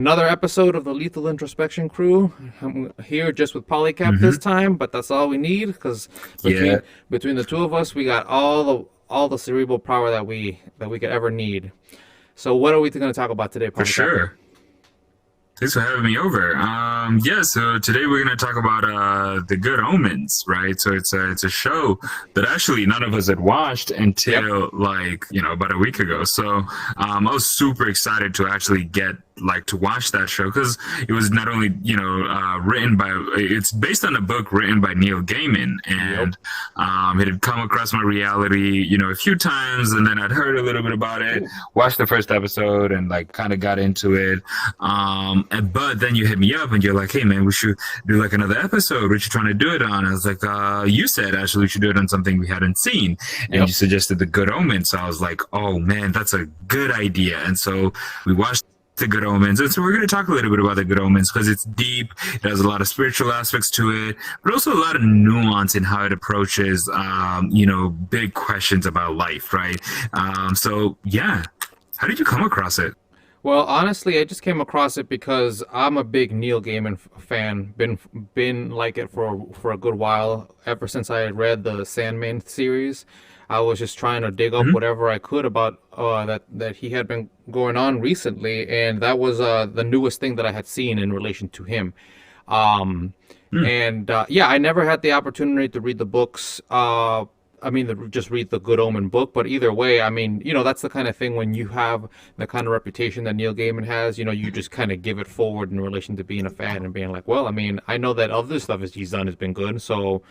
Another episode of the Lethal Introspection crew. I'm here just with Polycap hmm this time, but that's all we need because Yeah, between the two of us, we got all the cerebral power that we could ever need. So what are we going to talk about today, for Polycap? sure. Thanks for having me over. Yeah, so today we're gonna talk about the Good Omens, right? So it's a show that actually none of us had watched Yep. until about a week ago. So I was super excited to actually get to watch that show because it was not only written by it's based on a book written by Neil Gaiman, Yep. and it had come across my reality a few times, and then I'd heard a little bit about it, Ooh. watched the first episode, and like kind of got into it. But then you hit me up and you're like, hey man, we should do like another episode. What you trying to do it on? I was like, you said actually we should do it on something we hadn't seen. And Yep. you suggested the Good Omens. So I was like, oh man, that's a good idea. And so we watched the Good Omens. And so we're going to talk a little bit about the Good Omens because it's deep. It has a lot of spiritual aspects to it, but also a lot of nuance in how it approaches, big questions about life, right? So yeah, how did you come across it? Well, honestly, I just came across it because I'm a big Neil Gaiman fan. Been like it for a good while. Ever since I read the Sandman series, I was just trying to dig up hmm whatever I could about that he had been going on recently, and that was the newest thing that I had seen in relation to him. Um, and yeah, I never had the opportunity to read the books. I mean, just read the Good Omen book. But either way, I mean, that's the kind of thing when you have the kind of reputation that Neil Gaiman has. You just kind of give it forward in relation to being a fan and being like, well, I mean, I know that other stuff he's done has been good, so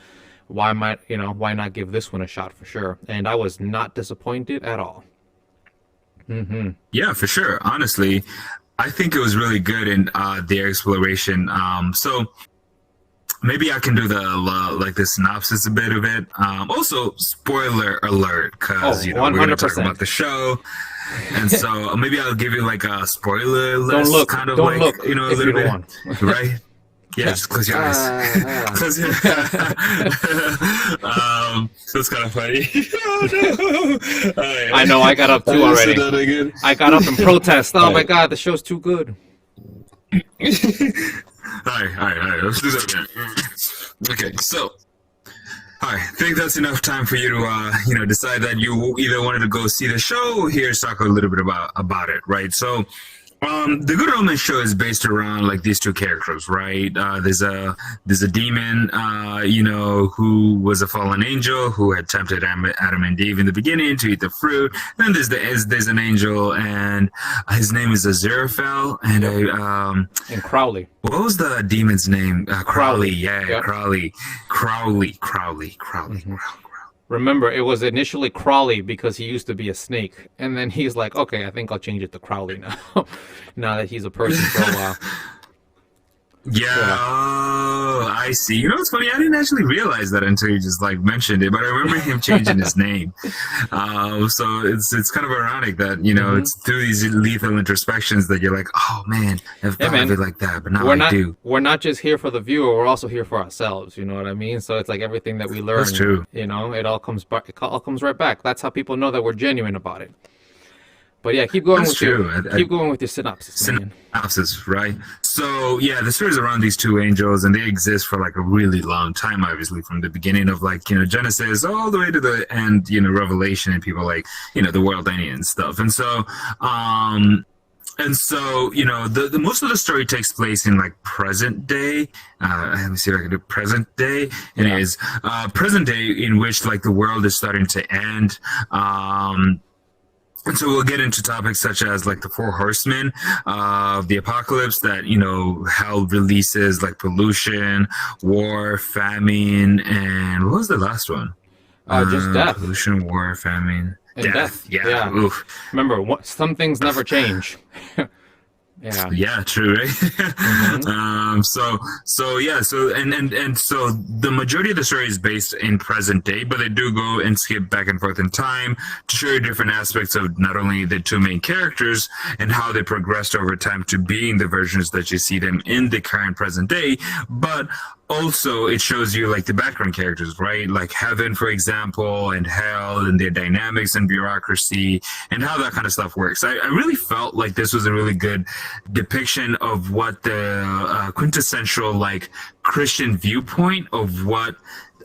why not give this one a shot for sure? And I was not disappointed at all. Hmm. Yeah, for sure. Honestly, I think it was really good in their exploration. So maybe I can do the synopsis a bit of it. Also, spoiler alert, Oh, because we're gonna talk about 100%. the show, and so maybe I'll give you like a spoiler Don't list, look. kind of Don't like look a if you little don't bit, want. right? Yeah, Yeah. just close your eyes. Ah, Close your. So it's kind of funny. Oh no! All I know. right. I got up I too just said already. that again. I got up and protest. All Oh my right. God, the show's too good. All right. Let's do that again. Okay, so I think that's enough time for you to, decide that you either wanted to go see the show or hear us talk a little bit about it, right? So, the Good Omens show is based around like these two characters, right? There's a demon, who was a fallen angel who had tempted Adam and Eve in the beginning to eat the fruit. Then there's an angel, and his name is Aziraphale, and Yep. I And Crowley. what was the demon's name? Crowley. Crowley. Yeah, Yep. Crowley. Crowley. Hmm. Remember, it was initially Crawley because he used to be a snake, and then he's like, okay, I think I'll change it to Crowley now. Now that he's a person for a while. Yeah, Yeah. oh, I see. You know what's funny? I didn't actually realize that until you just like mentioned it, but I remember him changing his name. So it's kind of ironic that Hmm. it's through these lethal introspections that you're like, oh man, I've Yeah, thought of it man. like that, but now We're I not do. we're not just here for the viewer. We're also here for ourselves. You know what I mean? So it's like everything that we That's learn. true. It all comes back. It all comes right back. That's how people know that we're genuine about it. But yeah, keep going That's with your true. keep going with your synopsis, man. Synopsis, right? So yeah, the story is around these two angels, and they exist for like a really long time. Obviously, from the beginning of like Genesis all the way to the end, Revelation, and people like the world ending and stuff. And so the most of the story takes place in like present day. Let me see if I can do present day. And Yeah. it is present day in which like the world is starting to end. And so we'll get into topics such as like the four horsemen of the apocalypse that, hell releases like pollution, war, famine, and what was the last one? Just death Pollution, war, famine, and death. death. Yeah. Yeah. Oof. Remember, some things never change. Yeah. Yeah, true, right? Hmm. So yeah, so the majority of the story is based in present day, but they do go and skip back and forth in time to show you different aspects of not only the two main characters and how they progressed over time to being the versions that you see them in the current present day, but also it shows you like the background characters, right? Like heaven, for example, and hell, and their dynamics and bureaucracy, and how that kind of stuff works. I really felt like this was a really good depiction of what the quintessential like Christian viewpoint of what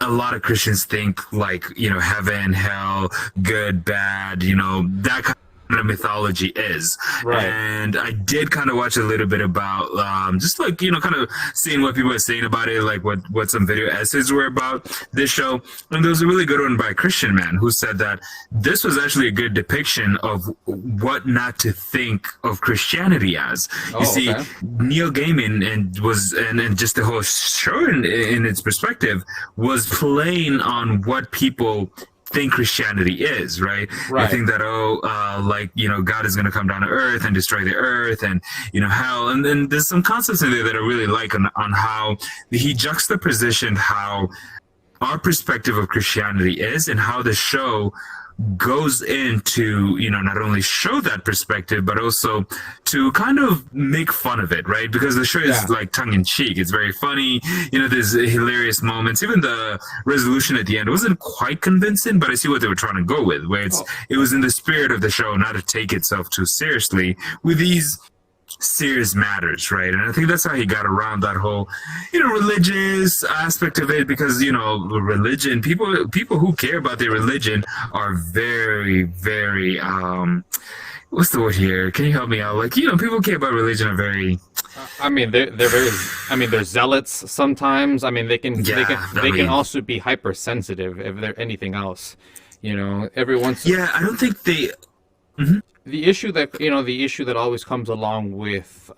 a lot of Christians think, like, you know, heaven, hell, good, bad, you know, that kind of mythology is. Right. And I did kind of watch a little bit about just like, you know, kind of seeing what people are saying about it, like what some video essays were about this show. And there was a really good one by a Christian man who said that this was actually a good depiction of what not to think of Christianity as. You Oh, see, okay. Neil Gaiman and just the whole show in its perspective was playing on what people think Christianity is, right? They Right. think that, like, you know, God is going to come down to earth and destroy the earth and, you know, hell. And then there's some concepts in there that I really like on how he juxtapositioned how our perspective of Christianity is and how the show goes into, you know, not only show that perspective but also to kind of make fun of it, right? Because the show Yeah. is like tongue-in-cheek, it's very funny, you know, there's hilarious moments. Even the resolution at the end wasn't quite convincing, but I see what they were trying to go with, where Oh, it was in the spirit of the show not to take itself too seriously with these serious matters, right? And I think that's how he got around that whole, you know, religious aspect of it, because, you know, religion, people who care about their religion are very, very what's the word here? Can you help me out? Like, you know, people who care about religion are very, I mean, they're very. I mean, they're zealots sometimes. I mean, yeah, I they can mean, also be hypersensitive if they're anything else. You know, every once yeah, I don't think they, mhm. the issue that the issue that always comes along with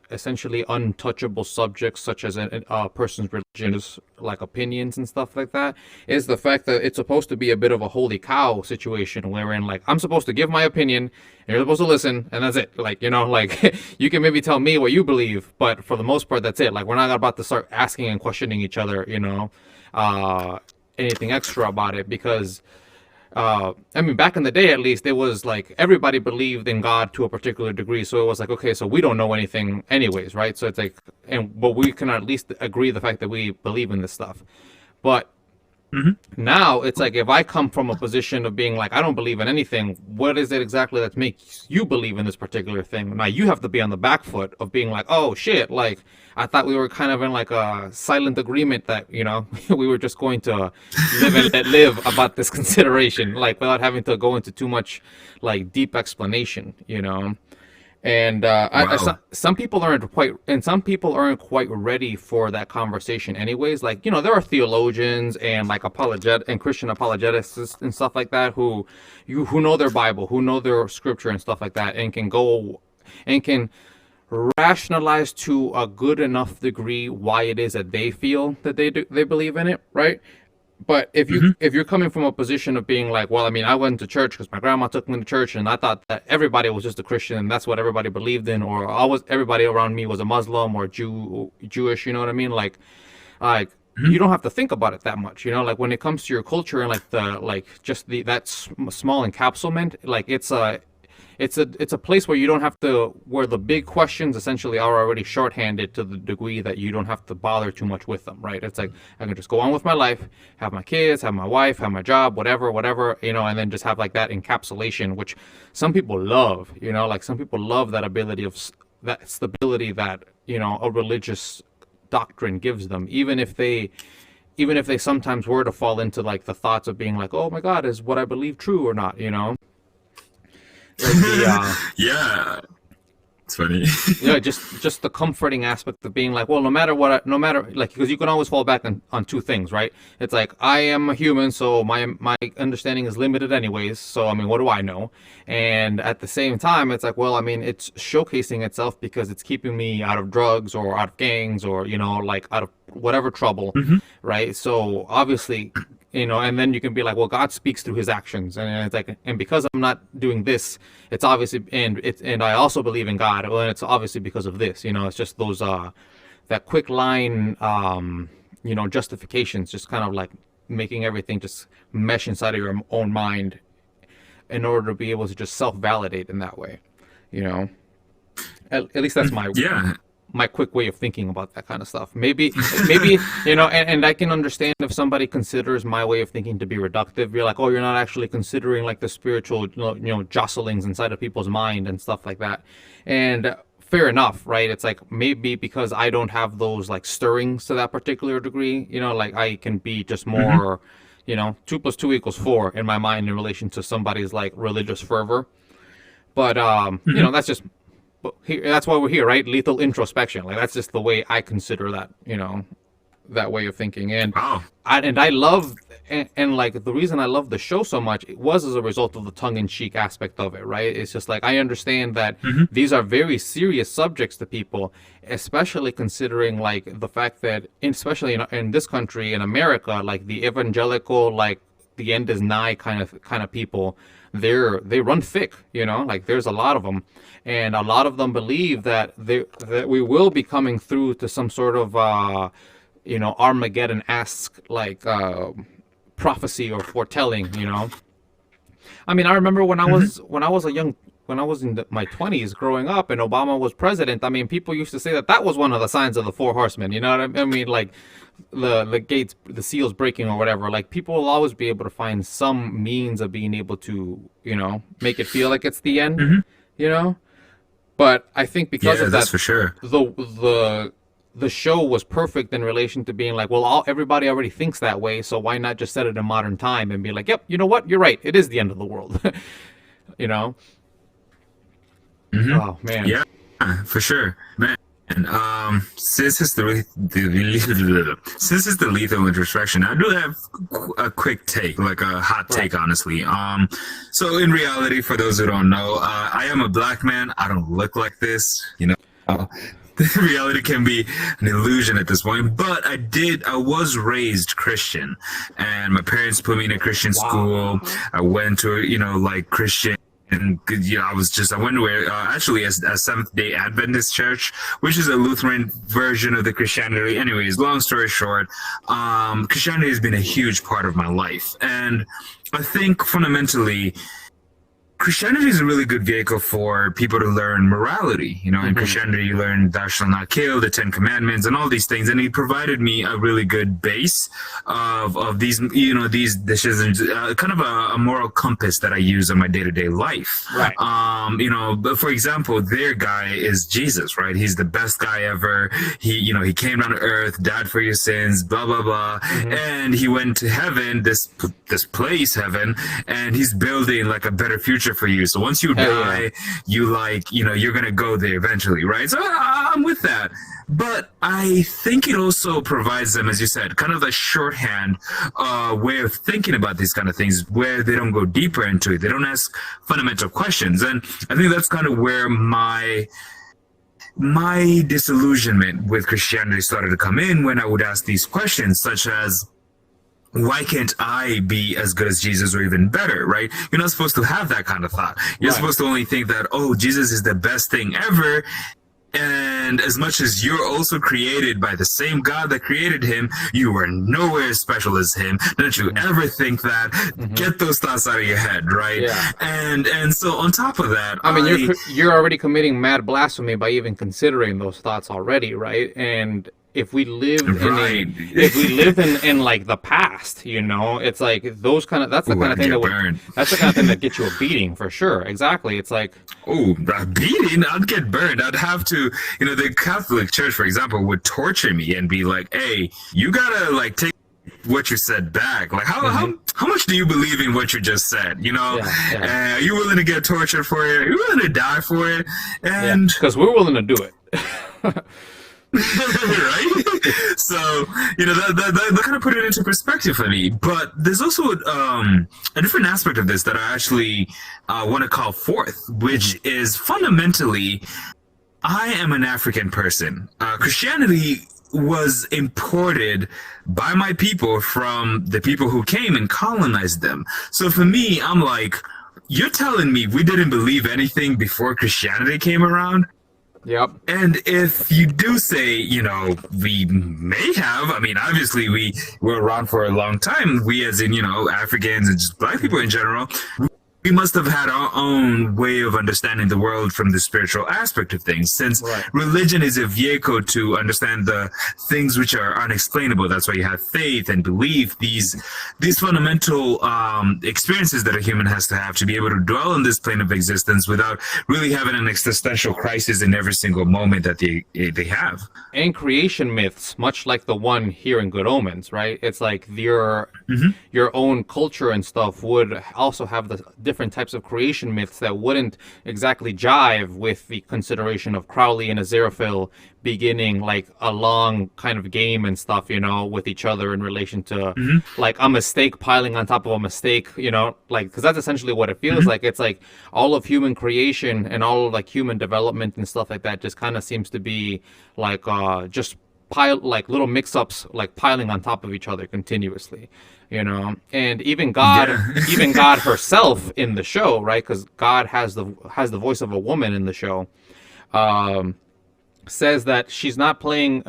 essentially untouchable subjects such as a person's religious like opinions and stuff like that is the fact that it's supposed to be a bit of a holy cow situation wherein like I'm supposed to give my opinion and you're supposed to listen and that's it, like, you know, like you can maybe tell me what you believe but for the most part that's it, like we're not about to start asking and questioning each other, you know, uh anything extra about it because I mean, back in the day, at least, it was like everybody believed in God to a particular degree. So it was like, okay, so we don't know anything, anyways, right? So it's like, but we can at least agree the fact that we believe in this stuff. But Mhm. now it's like if I come from a position of being like I don't believe in anything, what is it exactly that makes you believe in this particular thing? Now you have to be on the back foot of being like, oh shit, like I thought we were kind of in like a silent agreement that, you know, we were just going to live and let live about this consideration, like without having to go into too much like deep explanation, you know. And Wow. some people aren't quite, and some people aren't quite ready for that conversation, anyways. Like, you know, there are theologians and like apologet and Christian apologetics and stuff like that who know their Bible, who know their scripture and stuff like that, and can go and can rationalize to a good enough degree why it is that they feel that they believe in it, right? But Hmm. if you're coming from a position of being like, well, I mean, I went to church because my grandma took me to church, and I thought that everybody was just a Christian, and that's what everybody believed in, or always everybody around me was a Muslim or Jewish, you know what I mean? Like Hmm. you don't have to think about it that much, you know. Like when it comes to your culture and like the like just the that small encapsulament, like it's a place where you don't have to where the big questions essentially are already shorthanded to the degree that you don't have to bother too much with them, right? It's like I can just go on with my life, have my kids, have my wife, have my job, whatever, you know, and then just have like that encapsulation, which some people love, you know, like some people love that ability of that stability that, you know, a religious doctrine gives them, even if they sometimes were to fall into like the thoughts of being like, oh my god, is what I believe true or not, you know, like the Yeah, it's funny. yeah, just the comforting aspect of being like, well, no matter what, no matter like, because you can always fall back on two things, right? It's like I am a human, so my understanding is limited anyways. So I mean, what do I know? And at the same time, it's like, well, I mean, it's showcasing itself because it's keeping me out of drugs or out of gangs or, you know, like out of whatever trouble, Hmm. right? So obviously, you know, and then you can be like, well, God speaks through his actions, and it's like, and because I'm not doing this, it's obviously, and I also believe in God, well, it's obviously because of this, you know. It's just those that quick line, you know, justifications, just kind of like making everything just mesh inside of your own mind in order to be able to just self validate in that way, you know. At least that's my Yeah. my quick way of thinking about that kind of stuff. Maybe and I can understand if somebody considers my way of thinking to be reductive. You're like, oh, you're not actually considering like the spiritual, jostlings inside of people's mind and stuff like that. And fair enough, right? It's like maybe because I don't have those like stirrings to that particular degree, like I can be just more, 2 + 2 = 4 in my mind in relation to somebody's like religious fervor. But that's just that's why we're here, right? Lethal introspection. Like that's just the way I consider that, that way of thinking. And I love and like the reason I love the show so much it was as a result of the tongue-in-cheek aspect of it, right? It's just like I understand that these are very serious subjects to people, especially considering like the fact that especially in this country in America, like the evangelical, like the end is nigh kind of people, they run thick, like there's a lot of them, and a lot of them believe that we will be coming through to some sort of Armageddon-esque like prophecy or foretelling. I mean, I remember when I was in my 20s growing up and Obama was president. I mean, people used to say that was one of the signs of the four horsemen. You know what I mean? Like the gates, the seals breaking or whatever. Like people will always be able to find some means of being able to, make it feel like it's the end. But I think because of that, that's for sure. The show was perfect in relation to being like, well, everybody already thinks that way, so why not just set it in modern time and be like, yep, you know what? You're right. It is the end of the world. Oh, man. Yeah, for sure, man. Since it's the lethal introspection, I do have a quick take, like a hot take, honestly. So in reality, for those who don't know, I am a black man. I don't look like this, reality can be an illusion at this point, but I was raised Christian, and my parents put me in a Christian school. I went to, like Christian, and I went to actually a Seventh-day Adventist church, which is a Lutheran version of the Christianity. Anyways, long story short, Christianity has been a huge part of my life, and I think fundamentally Christianity is a really good vehicle for people to learn morality. In Christianity, you learn thou shalt not kill, the 10 Commandments, and all these things. And he provided me a really good base of these, these decisions, kind of a moral compass that I use in my day-to-day life. Right. But for example, their guy is Jesus, right? He's the best guy ever. He came down to earth, died for your sins, blah, blah, blah. And he went to heaven, this place, heaven, and he's building like a better future for you. So once you die, you're gonna go there eventually, right? So I'm with that. But I think it also provides them, as you said, kind of a shorthand way of thinking about these kind of things, where they don't go deeper into it. They don't ask fundamental questions. And I think that's kind of where my disillusionment with Christianity started to come in, when I would ask these questions, such as, why can't I be as good as Jesus or even better, right? You're not supposed to have that kind of thought. You're supposed to only think that, oh, Jesus is the best thing ever. And as much as you're also created by the same God that created him, you are nowhere as special as him. Don't you ever think that. Get those thoughts out of your head, right? Yeah. And so on top of that, I mean, you're already committing mad blasphemy by even considering those thoughts already, right? And if we live in like the past, it's like those kind of that's the kind of thing that gets you a beating for sure. Exactly. It's like, oh, a beating? I'd get burned. I'd have to, the Catholic Church, for example, would torture me and be like, hey, you gotta like take what you said back. Like how much do you believe in what you just said? Are you willing to get tortured for it? Are you willing to die for it? And because we're willing to do it. Right? So, that kind of put it into perspective for me. But there's also a different aspect of this that I actually want to call forth, which is fundamentally, I am an African person. Christianity was imported by my people from the people who came and colonized them. So for me, I'm like, you're telling me we didn't believe anything before Christianity came around? Yep. And if you do say, we may have, I mean, obviously we were around for a long time. We as in, Africans and just black people in general, we must have had our own way of understanding the world from the spiritual aspect of things, since Right. religion is a vehicle to understand the things which are unexplainable. That's why you have faith and belief, these fundamental experiences that a human has to have to be able to dwell on this plane of existence without really having an existential crisis in every single moment that they have. And creation myths, much like the one here in Good Omens, right? It's like your own culture and stuff would also have the different types of creation myths that wouldn't exactly jive with the consideration of Crowley and Aziraphale beginning like a long kind of game and stuff, with each other in relation to like a mistake piling on top of a mistake, like because that's essentially what it feels like. It's like all of human creation and all of like human development and stuff like that just kind of seems to be like just pile like little mix-ups like piling on top of each other continuously, and even God Yeah. even God herself in the show, right? Because God has the voice of a woman in the show, says that she's not playing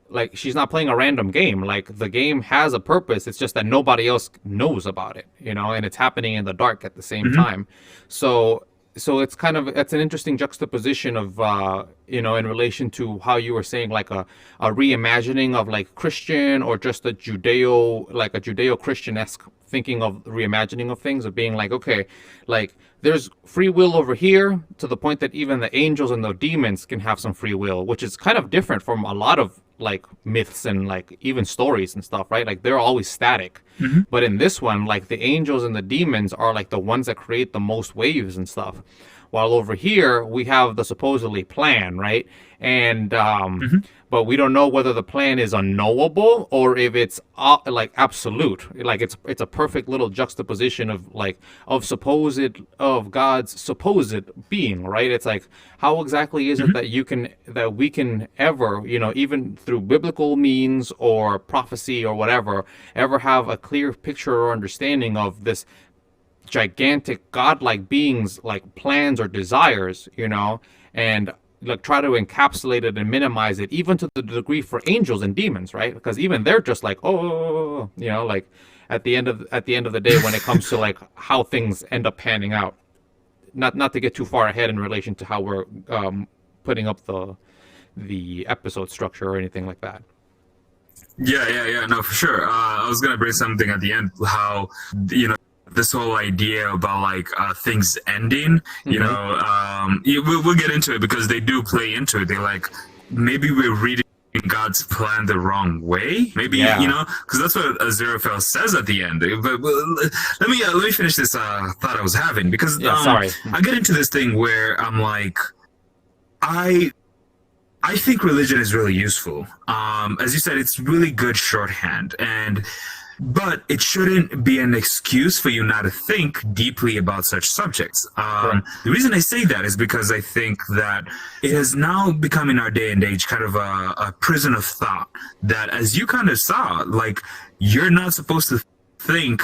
like she's not playing a random game. Like the game has a purpose. It's just that nobody else knows about it, and it's happening in the dark at the same time. So it's an interesting juxtaposition of in relation to how you were saying like a reimagining of like Christian or just a Judeo-Christian-esque thinking of reimagining of things, of being like, okay, like there's free will over here to the point that even the angels and the demons can have some free will, which is kind of different from a lot of like myths and like even stories and stuff, right? Like they're always static. But in this one, like the angels and the demons are like the ones that create the most waves and stuff. While over here we have the supposedly plan, right? And but we don't know whether the plan is unknowable or if it's like absolute. Like it's a perfect little juxtaposition of like of God's supposed being, right? It's like how exactly is it that we can ever, even through biblical means or prophecy or whatever, ever have a clear picture or understanding of this gigantic godlike beings like plans or desires, and like try to encapsulate it and minimize it even to the degree for angels and demons, right? Because even they're just like, oh, like at the end of the day when it comes to like how things end up panning out. Not to get too far ahead in relation to how we're putting up the episode structure or anything like that. Yeah. No, for sure. I was gonna bring something at the end. How this whole idea about like things ending. We'll get into it because they do play into it. They like maybe we're reading God's plan the wrong way. Maybe because that's what Aziraphale says at the end. But let me finish this thought I was having because Sorry. I get into this thing where I'm like I think religion is really useful. As you said, it's really good shorthand, but it shouldn't be an excuse for you not to think deeply about such subjects. The reason I say that is because I think that it has now become in our day and age kind of a prison of thought that, as you kind of saw, like you're not supposed to think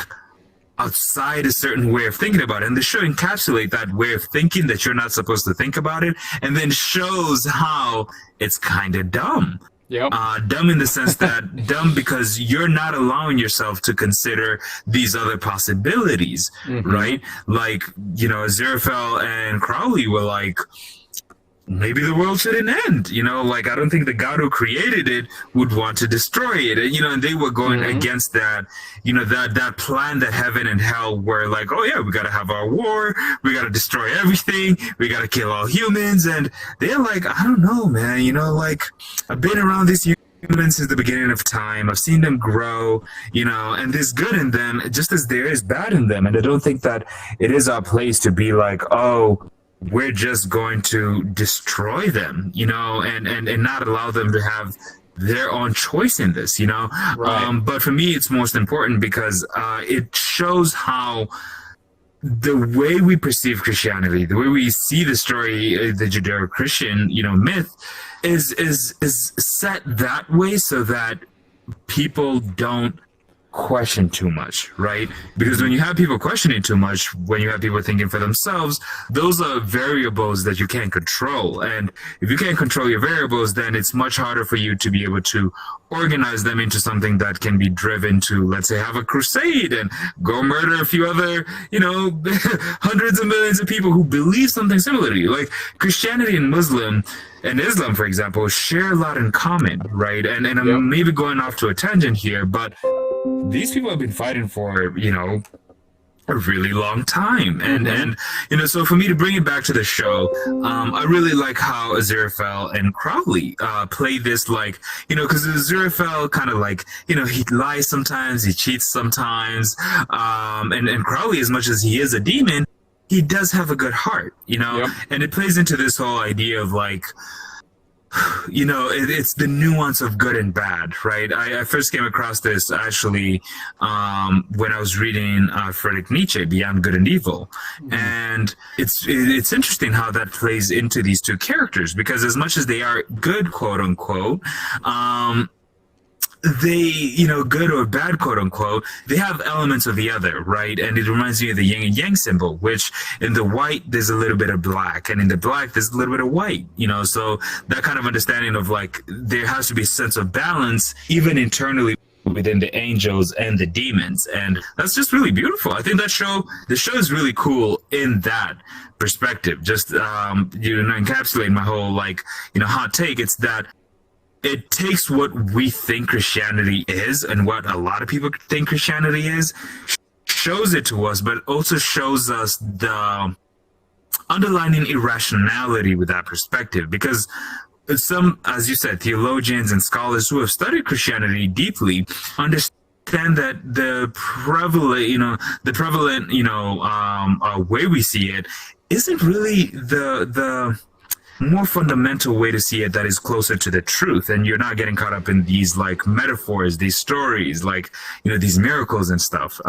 outside a certain way of thinking about it. And the show encapsulates that way of thinking that you're not supposed to think about it and then shows how it's kind of dumb. Yep. Dumb in the sense that dumb because you're not allowing yourself to consider these other possibilities, right? Like, Aziraphale and Crowley were like, maybe the world shouldn't end, like I don't think the God who created it would want to destroy it, and they were going against that, that plan that heaven and hell were like, oh yeah, we got to have our war, we got to destroy everything, we got to kill all humans, and they're like, I don't know, man, like I've been around these humans since the beginning of time. I've seen them grow, and there's good in them just as there is bad in them, and I don't think that it is our place to be like, oh, we're just going to destroy them, and not allow them to have their own choice in this, Right. But for me, it's most important because it shows how the way we perceive Christianity, the way we see the story, the Judeo-Christian, myth, is set that way so that people don't question too much, right? Because when you have people questioning too much, when you have people thinking for themselves, those are variables that you can't control. And if you can't control your variables, then it's much harder for you to be able to organize them into something that can be driven to, let's say, have a crusade and go murder a few other, hundreds of millions of people who believe something similar to you. Like Christianity and Islam, for example, share a lot in common, right? And Yep. I'm maybe going off to a tangent here, but these people have been fighting for, a really long time. And so for me to bring it back to the show, I really like how Aziraphale and Crowley play this, like, because Aziraphale kind of like, he lies sometimes, he cheats sometimes, and Crowley, as much as he is a demon, he does have a good heart, Yep. and it plays into this whole idea of like, it's the nuance of good and bad, right? I first came across this actually when I was reading Friedrich Nietzsche, Beyond Good and Evil. And it's interesting how that plays into these two characters, because as much as they are good, quote unquote, they, good or bad, quote unquote, they have elements of the other, right? And it reminds me of the yin and yang symbol, which in the white, there's a little bit of black, and in the black, there's a little bit of white, so that kind of understanding of like, there has to be a sense of balance, even internally within the angels and the demons. And that's just really beautiful. I think the show is really cool in that perspective. Just, encapsulate my whole, like, hot take. It's that it takes what we think Christianity is and what a lot of people think Christianity is, shows it to us, but also shows us the underlying irrationality with that perspective. Because some, as you said, theologians and scholars who have studied Christianity deeply understand that the prevalent way we see it isn't really the more fundamental way to see it that is closer to the truth, and you're not getting caught up in these like metaphors, these stories, like these miracles and stuff.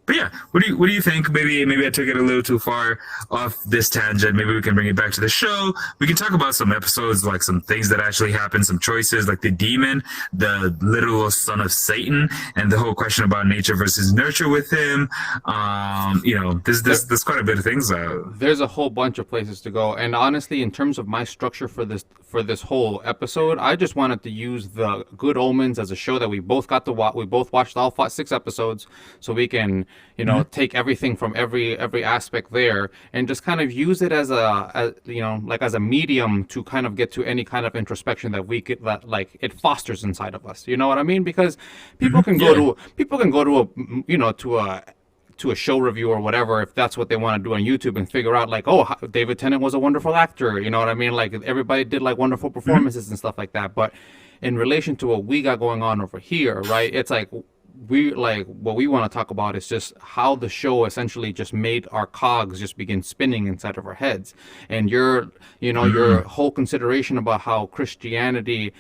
But yeah, what do you think? Maybe I took it a little too far off this tangent. Maybe we can bring it back to the show. We can talk about some episodes, like some things that actually happened, some choices, like the demon, the literal son of Satan, and the whole question about nature versus nurture with him. There's quite a bit of things. There's a whole bunch of places to go, and honestly, in terms of my structure for this whole episode, I just wanted to use the Good Omens as a show that we both got to watch. We both watched all 6 episodes, so we can take everything from every aspect there and just kind of use it as as a medium to kind of get to any kind of introspection that it fosters inside of us. You know what I mean? Because people can go to a show review or whatever, if that's what they want to do on YouTube, and figure out like, oh, David Tennant was a wonderful actor. You know what I mean? Like everybody did like wonderful performances and stuff like that. But in relation to what we got going on over here, right? It's like what we want to talk about is just how the show essentially just made our cogs just begin spinning inside of our heads. And your whole consideration about how Christianity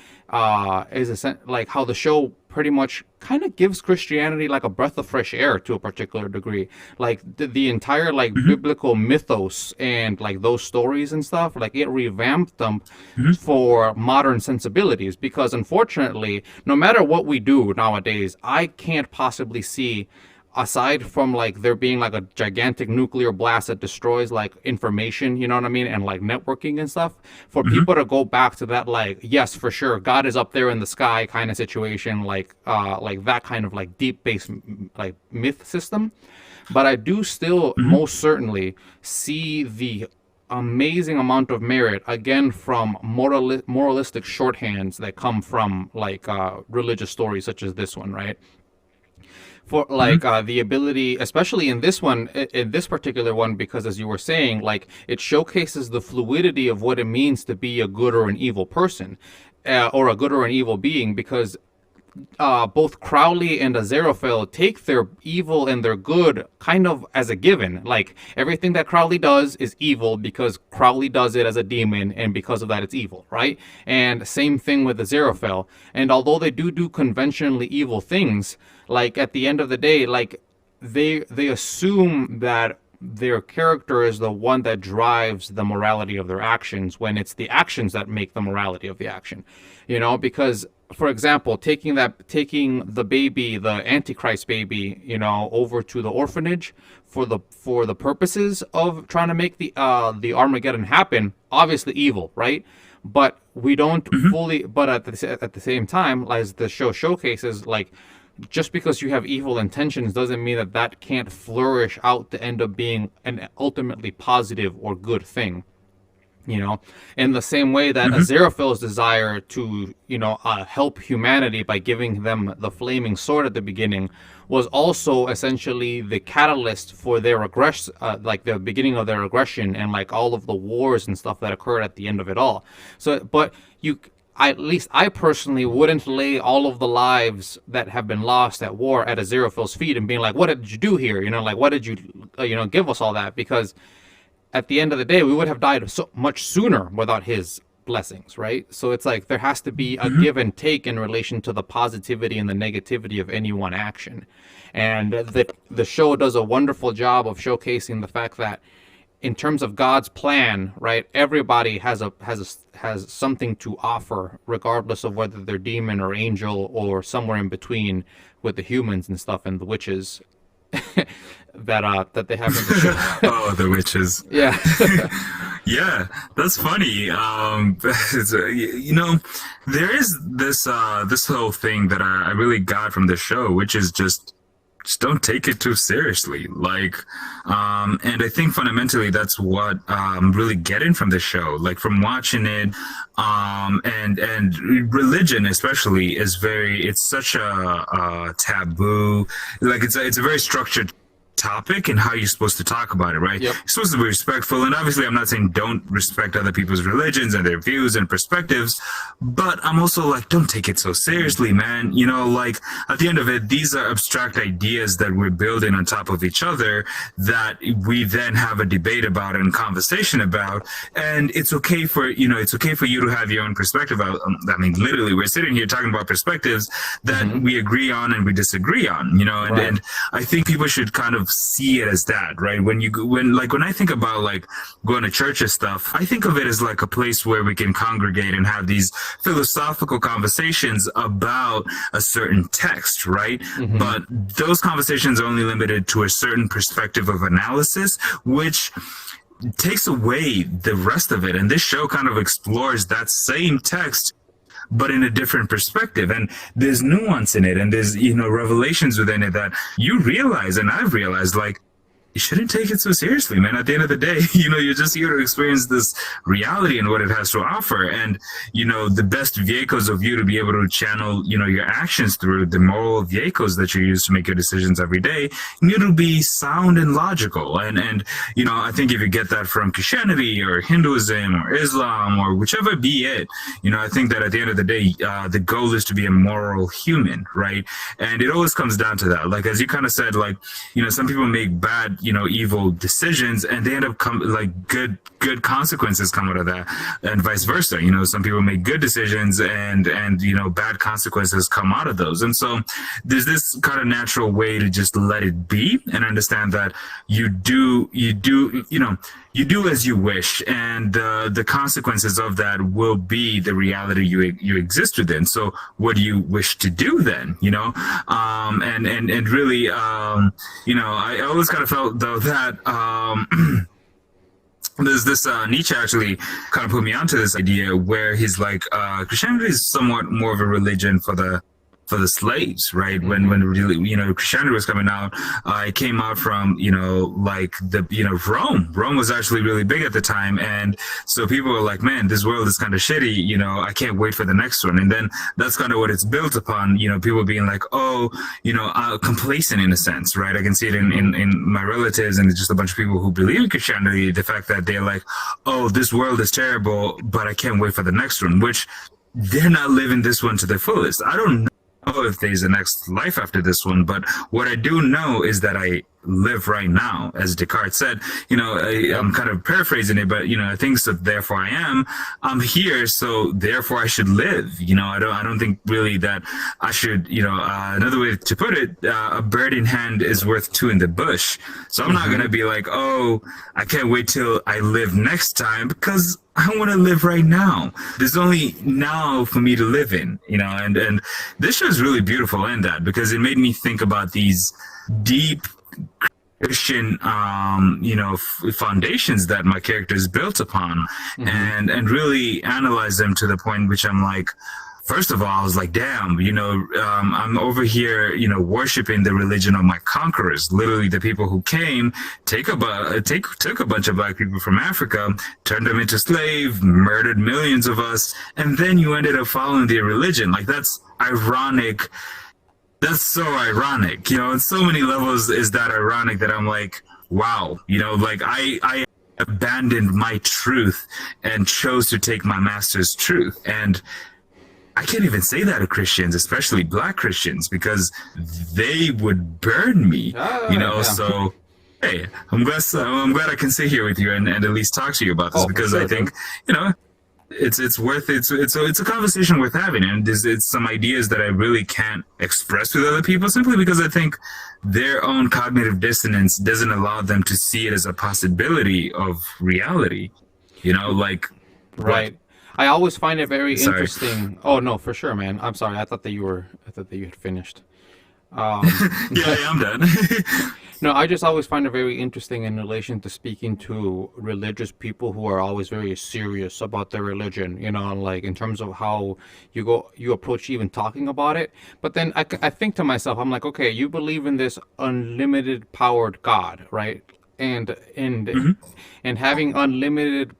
is like how the show pretty much kind of gives Christianity like a breath of fresh air to a particular degree. Like the entire like biblical mythos and like those stories and stuff, like it revamped them for modern sensibilities, because unfortunately, no matter what we do nowadays, I can't possibly see, aside from like there being like a gigantic nuclear blast that destroys like information, you know what I mean, and like networking and stuff, for people to go back to that, like, yes, for sure, God is up there in the sky kind of situation, like that kind of like deep based like myth system. But I do still most certainly see the amazing amount of merit, again, from moralistic shorthands that come from like religious stories such as this one, right? For like the ability, especially in this one, in this particular one, because as you were saying, like it showcases the fluidity of what it means to be a good or an evil person, or a good or an evil being, because both Crowley and Aziraphale take their evil and their good kind of as a given. Like everything that Crowley does is evil because Crowley does it as a demon, and because of that it's evil, right? And same thing with Aziraphale. And although they do conventionally evil things, like at the end of the day, like they assume that their character is the one that drives the morality of their actions, when it's the actions that make the morality of the action, because for example, taking the baby, the Antichrist baby, over to the orphanage for the purposes of trying to make the Armageddon happen. Obviously, evil, right? But we don't fully. But at the same time, as the show showcases, like, just because you have evil intentions doesn't mean that can't flourish out to end up being an ultimately positive or good thing. In the same way that Aziraphale's desire to, help humanity by giving them the flaming sword at the beginning was also essentially the catalyst for their like the beginning of their aggression and like all of the wars and stuff that occurred at the end of it all. So, but at least I personally wouldn't lay all of the lives that have been lost at war at Aziraphale's feet and being like, what did you do here? Like, what did you, give us all that? Because at the end of the day, we would have died so much sooner without his blessings, right? So it's like there has to be a give and take in relation to the positivity and the negativity of any one action. And the show does a wonderful job of showcasing the fact that in terms of God's plan, right, everybody has something to offer, regardless of whether they're demon or angel or somewhere in between with the humans and stuff and the witches. that they have in the show. Oh, the witches. Yeah. Yeah, that's funny. There is this whole thing that I really got from the show, which is just don't take it too seriously. Like, and I think fundamentally that's what I'm really getting from the show. Like from watching it, and religion especially it's such a taboo. Like it's a very structured topic and how you're supposed to talk about it, right? Yep. You're supposed to be respectful, and obviously I'm not saying don't respect other people's religions and their views and perspectives, but I'm also like, don't take it so seriously, man. Like at the end of it, these are abstract ideas that we're building on top of each other that we then have a debate about and conversation about, and it's okay for you to have your own perspective. I mean, literally, we're sitting here talking about perspectives that we agree on and we disagree on, Right. And I think people should kind of see it as that, right? When I think about like going to church and stuff, I think of it as like a place where we can congregate and have these philosophical conversations about a certain text, right? But those conversations are only limited to a certain perspective of analysis, which takes away the rest of it. And this show kind of explores that same text but in a different perspective, and there's nuance in it, and there's revelations within it that you realize, and I've realized, like, you shouldn't take it so seriously, man. At the end of the day, you're just here to experience this reality and what it has to offer. And, the best vehicles of you to be able to channel, your actions through the moral vehicles that you use to make your decisions every day need to be sound and logical. And I think if you get that from Christianity or Hinduism or Islam or whichever be it, I think that at the end of the day, the goal is to be a moral human, right? And it always comes down to that. Like, as you kind of said, like, some people make bad evil decisions and they end up good consequences come out of that, and vice versa. Some people make good decisions and bad consequences come out of those. And so there's this kind of natural way to just let it be and understand that you do as you wish, and the consequences of that will be the reality you exist within. So what do you wish to do then? And really, I always kind of felt though that there's this Nietzsche actually kind of put me onto this idea where he's like, Christianity is somewhat more of a religion for the slaves, right? When really, Christianity was coming out, it came out from, Rome. Rome was actually really big at the time. And so people were like, man, this world is kind of shitty. I can't wait for the next one. And then that's kind of what it's built upon, people being like, complacent in a sense, right? I can see it in my relatives and just a bunch of people who believe in Christianity, the fact that they're like, oh, this world is terrible, but I can't wait for the next one, which they're not living this one to the fullest. I don't know if there's a next life after this one, but what I do know is that I live right now, as Descartes said. I'm kind of paraphrasing it, but I think so. Therefore, I am. I'm here, so therefore I should live. I don't think really that I should. Another way to put it, a bird in hand is worth two in the bush. So I'm not gonna be like, oh, I can't wait till I live next time, because I want to live right now. There's only now for me to live in, and this show is really beautiful in that, because it made me think about these deep Christian, foundations that my character is built upon, and really analyze them to the point which I'm like, first of all, I was like, damn, I'm over here, worshiping the religion of my conquerors, literally the people who came, took a bunch of black people from Africa, turned them into slaves, murdered millions of us, and then you ended up following their religion. Like, that's ironic. That's so ironic, on so many levels is that ironic that I'm like, wow, like I abandoned my truth and chose to take my master's truth. And I can't even say that to Christians, especially black Christians, because they would burn me, yeah. So hey, I'm glad I can sit here with you and at least talk to you about this, because sure, I think, it's worth it. It's a conversation worth having, and it's some ideas that I really can't express with other people, simply because I think their own cognitive dissonance doesn't allow them to see it as a possibility of reality. Like, Right. I always find it very interesting. Oh no, for sure, man. I'm sorry. I thought that you had finished. Yeah, I'm done. No, I just always find it very interesting in relation to speaking to religious people who are always very serious about their religion, like in terms of how you approach even talking about it. But then I think to myself, I'm like, okay, you believe in this unlimited powered God, right? And having unlimited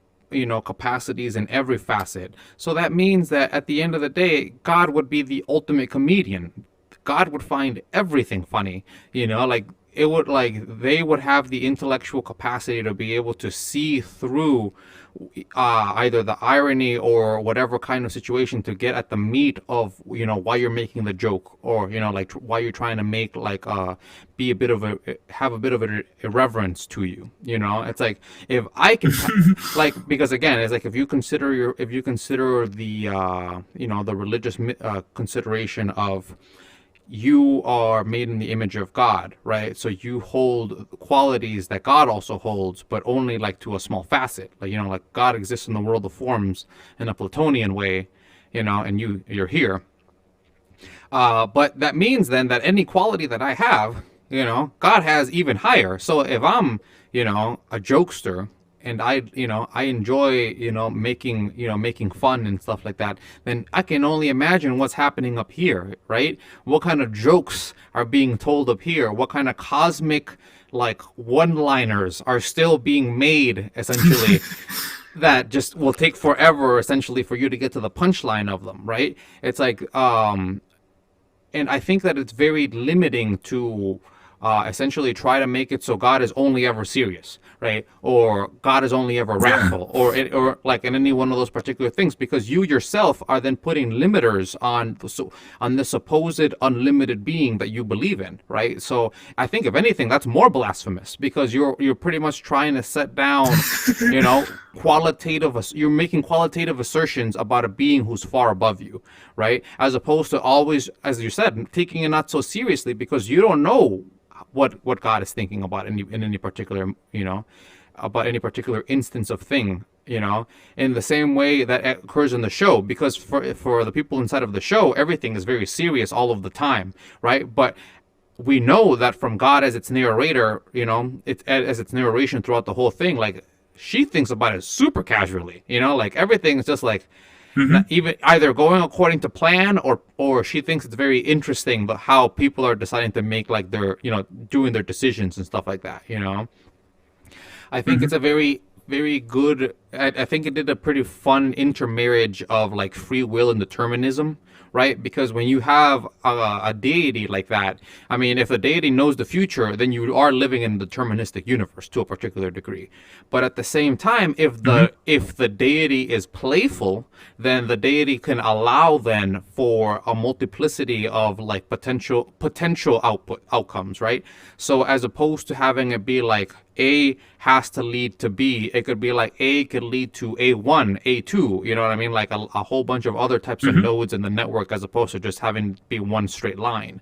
capacities in every facet. So that means that at the end of the day, God would be the ultimate comedian. God would find everything funny, like it would, like they would have the intellectual capacity to be able to see through either the irony or whatever kind of situation to get at the meat of why you're making the joke, or like why you're trying to make be a bit of have a bit of an irreverence to you. It's like, if I can like, because again, it's like, if you consider the the religious consideration of, you are made in the image of God, right? So you hold qualities that God also holds, but only like to a small facet. Like, like God exists in the world of forms in a Platonian way, and you're here. But that means then that any quality that I have, God has even higher. So if I'm, a jokester, and I enjoy, making fun and stuff like that, then I can only imagine what's happening up here, right? What kind of jokes are being told up here? What kind of cosmic, like, one-liners are still being made, essentially, that just will take forever, essentially, for you to get to the punchline of them, right? It's like, and I think that it's very limiting to essentially try to make it so God is only ever serious, right? Or God is only ever wrathful, or like in any one of those particular things, because you yourself are then putting limiters on the supposed unlimited being that you believe in, right? So I think, if anything, that's more blasphemous, because you're pretty much trying to set down, you're making qualitative assertions about a being who's far above you, right? As opposed to always, as you said, taking it not so seriously, because you don't know what God is thinking about in any particular, about any particular instance of thing, in the same way that occurs in the show, because for the people inside of the show, everything is very serious all of the time, right? But we know that from God as its narrator, as its narration throughout the whole thing, like, she thinks about it super casually, like everything is just like, not even either going according to plan, or she thinks it's very interesting, but how people are deciding to make, like, their, doing their decisions and stuff like that. I think it's a very, very good I think it did a pretty fun intermarriage of like free will and determinism, right? Because when you have a deity like that, I mean, if the deity knows the future, then you are living in a deterministic universe to a particular degree. But at the same time, if the deity is playful, then the deity can allow then for a multiplicity of like potential outcomes, right? So as opposed to having it be like A has to lead to B, it could be like A could lead to A1, A2, you know what I mean? Like a whole bunch of other types of nodes in the network as opposed to just having to be one straight line.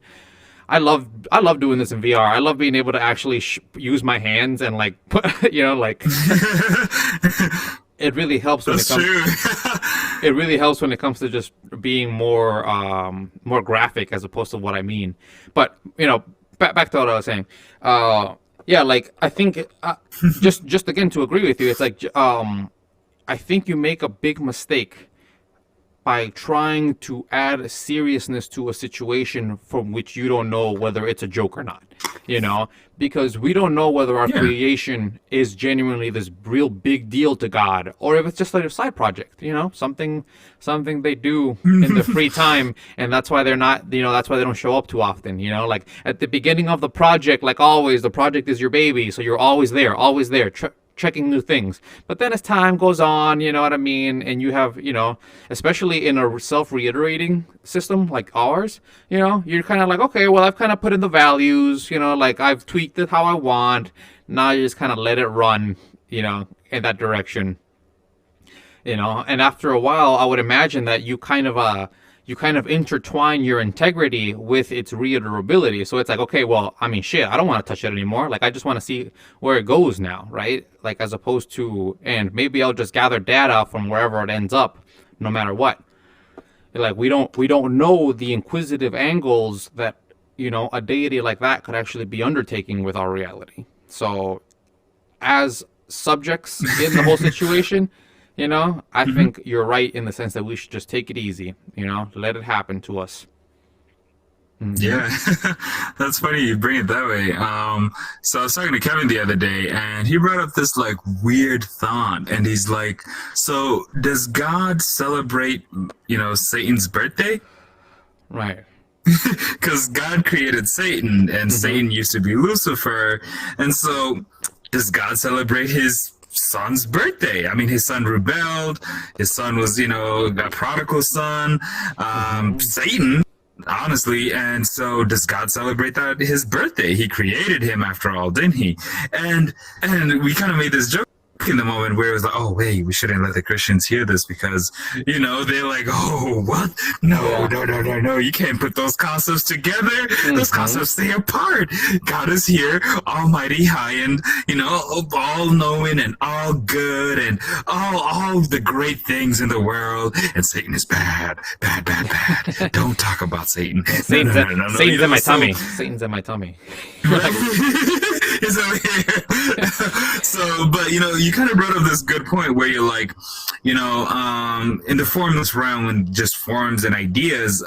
I love doing this in VR. I love being able to actually use my hands and like like it really helps when That's it comes true. it really helps when it comes to just being more graphic as opposed to what I mean. But back to what I was saying. Yeah, like I think just again to agree with you, it's like I think you make a big mistake by trying to add seriousness to a situation from which you don't know whether it's a joke or not. Because we don't know whether our Yeah. creation is genuinely this real big deal to God, or if it's just like a side project, something they do in their free time, and that's why they're not, that's why they don't show up too often. Like at the beginning of the project, like always, the project is your baby, so you're always there, checking new things. But then as time goes on, you know what I mean, and you have, especially in a self-reiterating system like ours, you're kind of like, okay, well, I've kind of put in the values, like I've tweaked it how I want. Now you just kind of let it run, in that direction. And after a while, I would imagine that you kind of intertwine your integrity with its reiterability. So it's like, okay, well, I mean, shit, I don't want to touch it anymore. Like, I just want to see where it goes now, right? Like, as opposed to, and maybe I'll just gather data from wherever it ends up, no matter what. Like, we don't know the inquisitive angles that, a deity like that could actually be undertaking with our reality. So, as subjects in the whole situation, I think you're right in the sense that we should just take it easy, let it happen to us. Yeah, that's funny you bring it that way. So I was talking to Kevin the other day, and he brought up this like weird thought, and he's like, "So does God celebrate, Satan's birthday? Right. Because God created Satan, and Satan used to be Lucifer, and so does God celebrate his son's birthday? I mean, his son rebelled. His son was, a prodigal son. Satan." Honestly, and so does God celebrate that his birthday? He created him after all, didn't he? And we kind of made this joke in the moment where it was like, oh wait, we shouldn't let the Christians hear this because they're like, oh what? No, you can't put those concepts together. Those concepts stay apart. God is here, almighty, high, and all knowing and all good and all the great things in the world, and Satan is bad. Don't talk about Satan. Satan's No. Satan's in my tummy. Satan's in my tummy. Is over here. So, but you kind of brought up this good point where you're like, in the formless realm and just forms and ideas,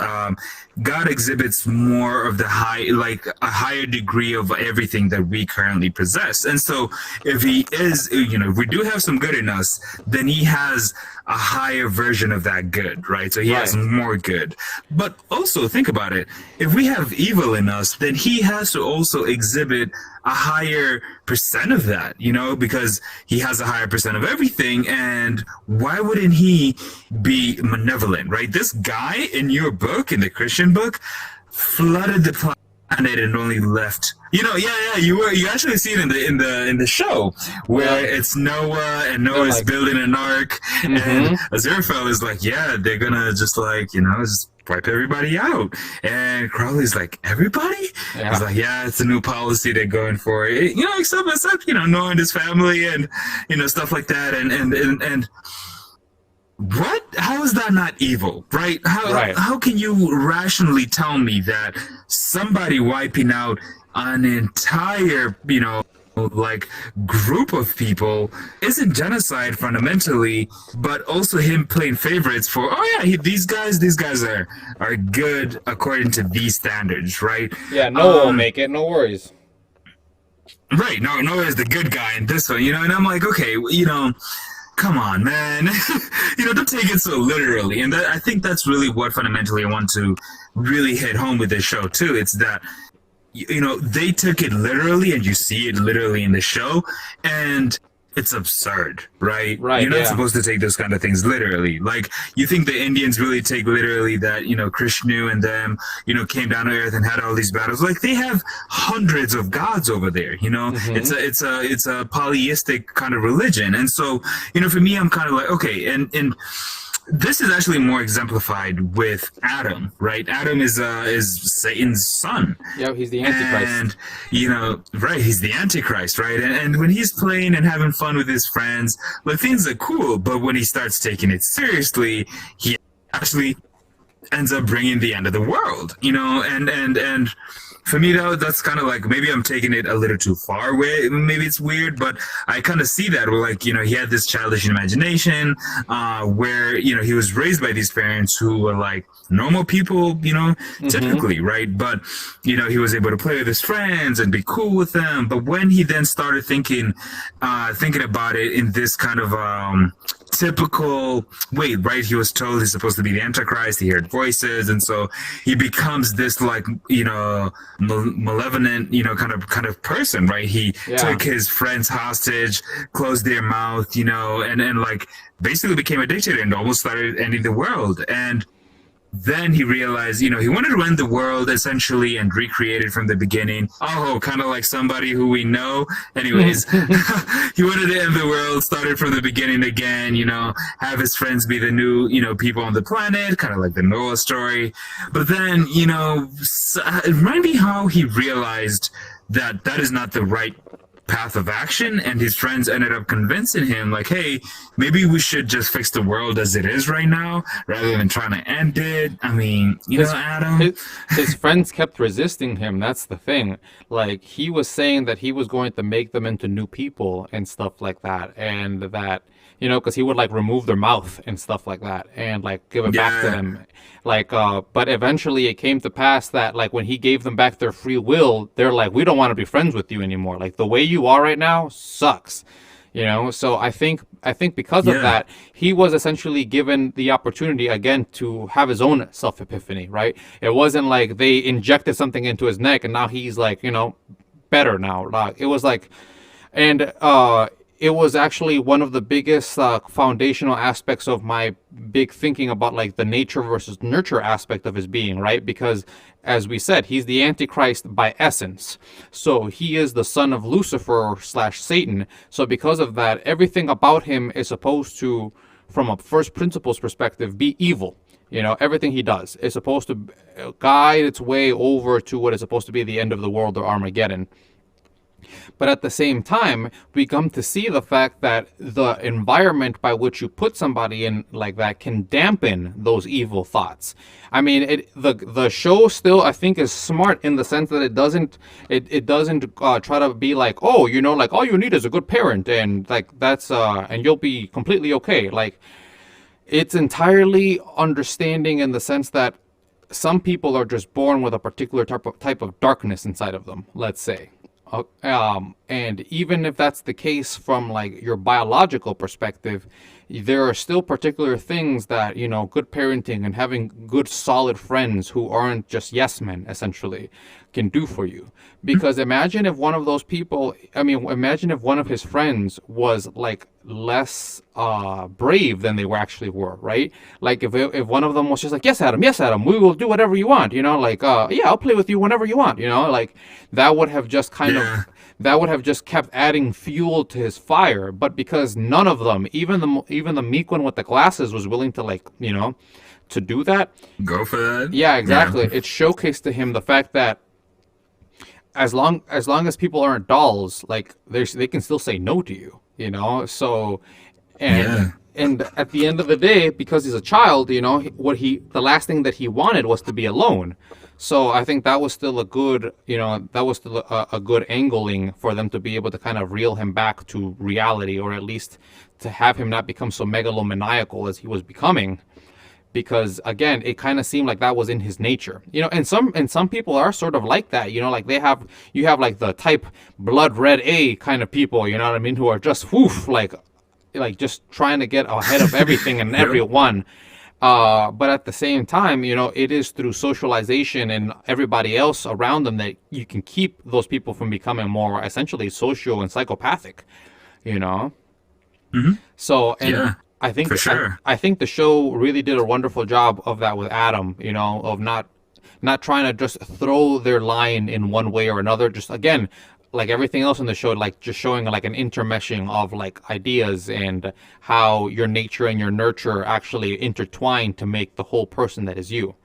God exhibits more of a higher degree of everything that we currently possess. And so if he is, if we do have some good in us, then he has a higher version of that good, right? So he has more good. But also think about it. If we have evil in us, then he has to also exhibit a higher percent of that, because he has a higher percent of everything. And why wouldn't he be malevolent, right? This guy in your book, in the Christian book, flooded the planet and only left. You actually see it in the show where it's Noah and Noah's like, building an ark, and Aziraphale is like, yeah, they're gonna just just wipe everybody out. And Crowley's like, everybody? Yeah. He's like, yeah, it's a new policy they're going for. Except Noah and his family and stuff like that. And what? How is that not evil, right? How can you rationally tell me that somebody wiping out an entire, group of people isn't genocide fundamentally, but also him playing favorites for, these guys are good according to these standards, right? Yeah, Noah will make it, no worries. Right, Noah is the good guy in this one, and I'm like, okay, come on, man. Don't take it so literally. And I think that's really what fundamentally I want to really hit home with this show too. It's that they took it literally, and you see it literally in the show, and it's absurd, right? Right, You're not yeah. supposed to take those kind of things literally. Like, you think the Indians really take literally that, Krishnu and them, came down to earth and had all these battles. Like, they have hundreds of gods over there, Mm-hmm. It's a polytheistic kind of religion. And so, for me, I'm kind of like, okay, and this is actually more exemplified with Adam, right? Adam is Satan's son, Yeah, he's the Antichrist. and right, he's the Antichrist, right? And when he's playing and having fun with his friends, like, things are cool. But when he starts taking it seriously, he actually ends up bringing the end of the world, and for me, though, that's kind of like, maybe I'm taking it a little too far away. Maybe it's weird, but I kind of see that where, like, he had this childish imagination, where, he was raised by these parents who were like normal people, Mm-hmm. typically, right? But, he was able to play with his friends and be cool with them. But when he then started thinking about it in this kind of, typical way, right? He was told he's supposed to be the Antichrist. He heard voices, and so he becomes this, like, malevolent, kind of person, right? He Yeah. took his friends hostage, closed their mouth, and like basically became a dictator and almost started ending the world. And then he realized, he wanted to end the world essentially and recreate it from the beginning. Oh, kind of like somebody who we know. Anyways, he wanted to end the world, started from the beginning again, have his friends be the new, people on the planet, kind of like the Noah story. But then, remind me how he realized that that is not the right path of action, and his friends ended up convincing him, like, hey, maybe we should just fix the world as it is right now rather than trying to end it. I mean, his, Adam. his friends kept resisting him. That's the thing. Like, he was saying that he was going to make them into new people and stuff like that, and that, because he would like remove their mouth and stuff like that, and like give it back to Yeah. them. Like, but eventually it came to pass that, like, when he gave them back their free will, they're like, we don't want to be friends with you anymore. Like, the way you are right now sucks. So I think because of Yeah. that, he was essentially given the opportunity again to have his own self epiphany, right? It wasn't like they injected something into his neck and now he's like, better now. Like, it was like, and it was actually one of the biggest foundational aspects of my big thinking about like the nature versus nurture aspect of his being, right? Because as we said, he's the Antichrist by essence. So he is the son of Lucifer slash Satan. So because of that, everything about him is supposed to, from a first principles perspective, be evil. Everything he does is supposed to guide its way over to what is supposed to be the end of the world or Armageddon. But at the same time, we come to see the fact that the environment by which you put somebody in like that can dampen those evil thoughts. I mean, the show still, I think, is smart in the sense that it doesn't try to be like, oh, like all you need is a good parent and like that's and you'll be completely okay. Like, it's entirely understanding in the sense that some people are just born with a particular type of darkness inside of them, let's say. And even if that's the case from like your biological perspective, there are still particular things that, good parenting and having good solid friends who aren't just yes men essentially can do for you. Because imagine if one of those people, imagine if one of his friends was like less brave than they were, right? Like if one of them was just like, yes Adam, we will do whatever you want, like yeah, I'll play with you whenever you want, like that would have just kind of Yeah. that would have just kept adding fuel to his fire. But because none of them, even the meek one with the glasses, was willing to like, to do that. Go for that. Yeah, Yeah. exactly. It showcased to him the fact that as long as people aren't dolls, like they can still say no to you, So, and Yeah. and at the end of the day, because he's a child, the last thing that he wanted was to be alone. So I think that was still a good angling for them to be able to kind of reel him back to reality, or at least to have him not become so megalomaniacal as he was becoming. Because again, it kind of seemed like that was in his nature, and some people are sort of like that, like you have like the type blood red A kind of people, you know what I mean, who are just woof, like like just trying to get ahead of everything and Yep. everyone. But at the same time, it is through socialization and everybody else around them that you can keep those people from becoming more essentially social and psychopathic, you know? Hmm. So, and Yeah, I think for sure. I think the show really did a wonderful job of that with Adam, of not trying to just throw their line in one way or another. Just again, like everything else in the show, like just showing like an intermeshing of like ideas and how your nature and your nurture actually intertwine to make the whole person that is you.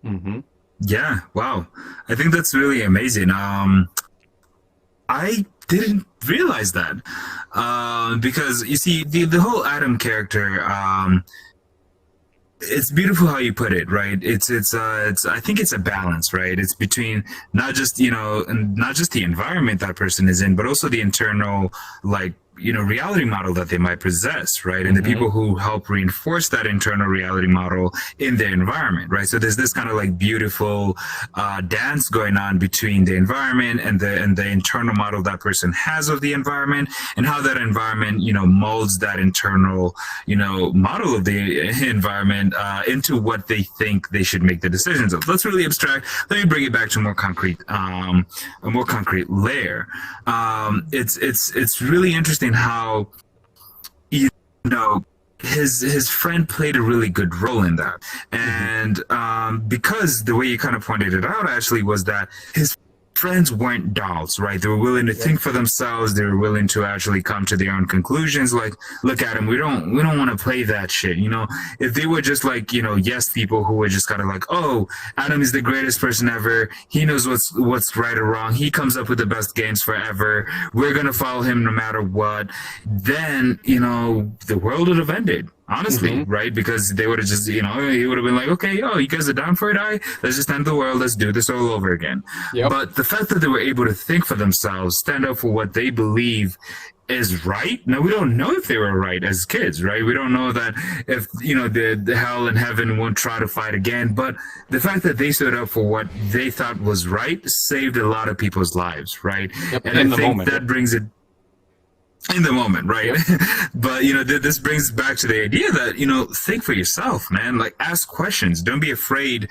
Mm-hmm. Yeah, wow. I think that's really amazing. I didn't realize that. Because you see, the whole Adam character, it's beautiful how you put it, right? It's I think it's a balance, right? It's between not just, and not just the environment that person is in, but also the internal, like, reality model that they might possess, right? And the Mm-hmm. people who help reinforce that internal reality model in their environment, right? So there's this kind of like beautiful dance going on between the environment and the internal model that person has of the environment, and how that environment, molds that internal, model of the environment into what they think they should make the decisions of. That's really abstract. Let me bring it back to a more concrete layer. It's really interesting how, you know his friend played a really good role in that. Mm-hmm. And because the way you kind of pointed it out actually was that his friends weren't dolls, right? They were willing to Yep. think for themselves. They were willing to actually come to their own conclusions. Like, look at him. We don't want to play that shit. If they were just like, yes people who were just kind of like, oh, Adam is the greatest person ever. He knows what's right or wrong. He comes up with the best games forever. We're gonna follow him no matter what. Then, the world would have ended. Honestly, Mm-hmm. right? Because they would have just, he would have been like, okay, oh, you guys are down for it? Let's just end the world. Let's do this all over again. Yep. But the fact that they were able to think for themselves, stand up for what they believe is right. Now, we don't know if they were right as kids, right? We don't know that if, the hell and heaven won't try to fight again. But the fact that they stood up for what they thought was right saved a lot of people's lives, right? Yep. And I In the think moment. that brings it in the moment, right? Yep. But this brings back to the idea that think for yourself, man. Like, ask questions, don't be afraid.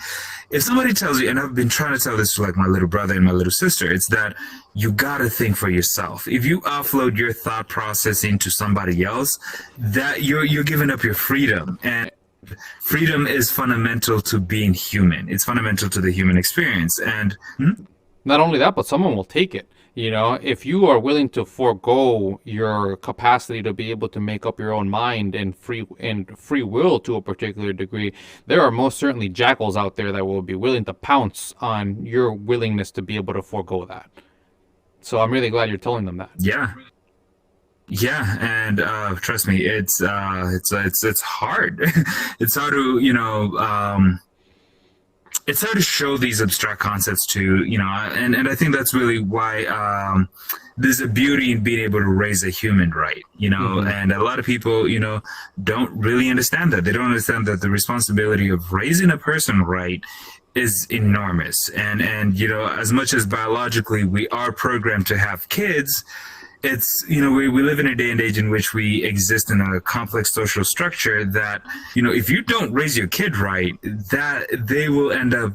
If somebody tells you, and I've been trying to tell this to like my little brother and my little sister, it's that you gotta think for yourself. If you offload your thought process into somebody else, that you're giving up your freedom. And freedom is fundamental to being human. It's fundamental to the human experience. And Not only that, but someone will take it. If you are willing to forego your capacity to be able to make up your own mind and free will to a particular degree, there are most certainly jackals out there that will be willing to pounce on your willingness to be able to forego that. So I'm really glad you're telling them that. yeah, yeah, and trust me, it's hard. It's hard to it's hard to show these abstract concepts to and I think that's really why there's a beauty in being able to raise a human right, Mm-hmm. and a lot of people don't really understand that. They don't understand that the responsibility of raising a person right is enormous. And as much as biologically we are programmed to have kids, it's we live in a day and age in which we exist in a complex social structure that if you don't raise your kid right, that they will end up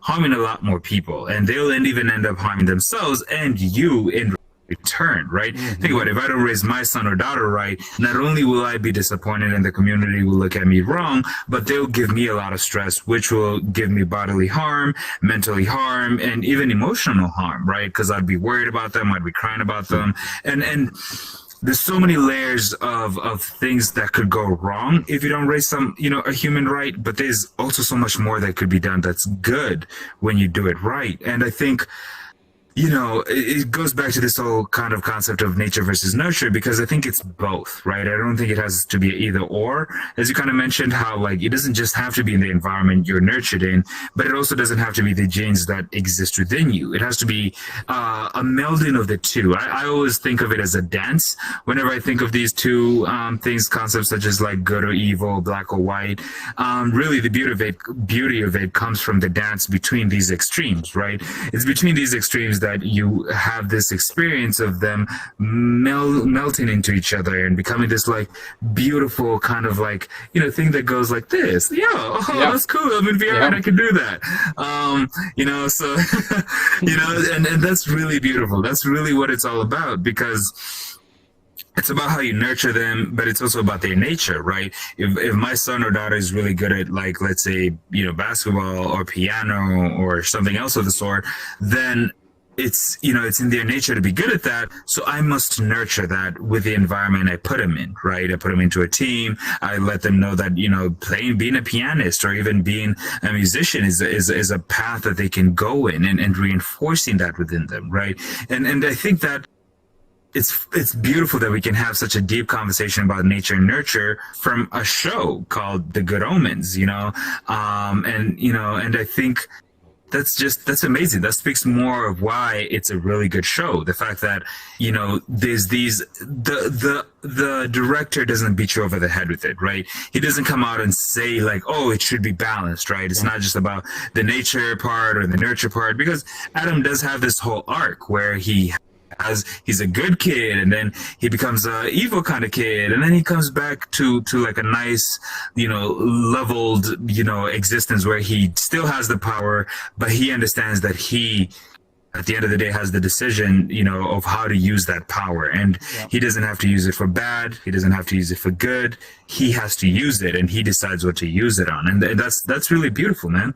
harming a lot more people, and they'll even end up harming themselves and you in return, right? Think Mm-hmm. about it. If I don't raise my son or daughter right, not only will I be disappointed and the community will look at me wrong, but they'll give me a lot of stress, which will give me bodily harm, mentally harm, and even emotional harm, right? Because I'd be worried about them, I'd be crying about them, and there's so many layers of things that could go wrong if you don't raise a human right, but there's also so much more that could be done that's good when you do it right. And I think it goes back to this whole kind of concept of nature versus nurture, because I think it's both, right? I don't think it has to be either or. As you kind of mentioned, how like it doesn't just have to be in the environment you're nurtured in, but it also doesn't have to be the genes that exist within you. It has to be a melding of the two. I always think of it as a dance. Whenever I think of these two things, concepts such as like good or evil, black or white, really the beauty of it comes from the dance between these extremes, right? It's between these extremes that you have this experience of them melting into each other and becoming this like beautiful kind of like thing that goes like this. Yeah, oh, Yeah. that's cool. I'm in VR and Yeah. I can do that. So and that's really beautiful. That's really what it's all about, because it's about how you nurture them, but it's also about their nature, right? If my son or daughter is really good at, like, let's say, basketball or piano or something else of the sort, then it's in their nature to be good at that. So I must nurture that with the environment I put them in, right? I put them into a team. I let them know that being a pianist or even being a musician is a path that they can go in, and reinforcing that within them, right? And I think that it's beautiful that we can have such a deep conversation about nature and nurture from a show called The Good Omens, and I think that's amazing. That speaks more of why it's a really good show. The fact that there's the director doesn't beat you over the head with it, right? He doesn't come out and say like, oh, it should be balanced, right? It's not just about the nature part or the nurture part, because Adam does have this whole arc where he's a good kid, and then he becomes a evil kind of kid, and then he comes back to like a nice leveled existence where he still has the power, but he understands that he at the end of the day has the decision of how to use that power, and he doesn't have to use it for bad, he doesn't have to use it for good, he has to use it, and he decides what to use it on, and that's really beautiful, man.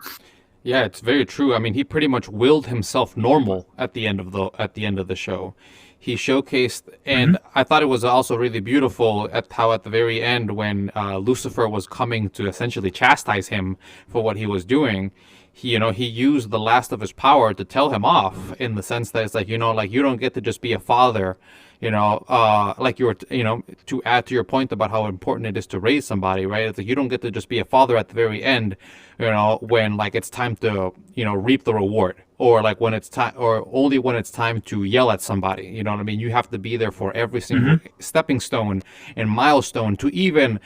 Yeah, it's very true. I mean, he pretty much willed himself normal at the end of the show. He showcased, and I thought it was also really beautiful at how at the very end, when Lucifer was coming to essentially chastise him for what he was doing, he used the last of his power to tell him off, in the sense that it's like, like, you don't get to just be a father, like you were, to add to your point about how important it is to raise somebody, right? It's like, you don't get to just be a father at the very end, when like it's time to, reap the reward, or like when it's time, or only when it's time to yell at somebody. You know what I mean? You have to be there for every single stepping stone and milestone to even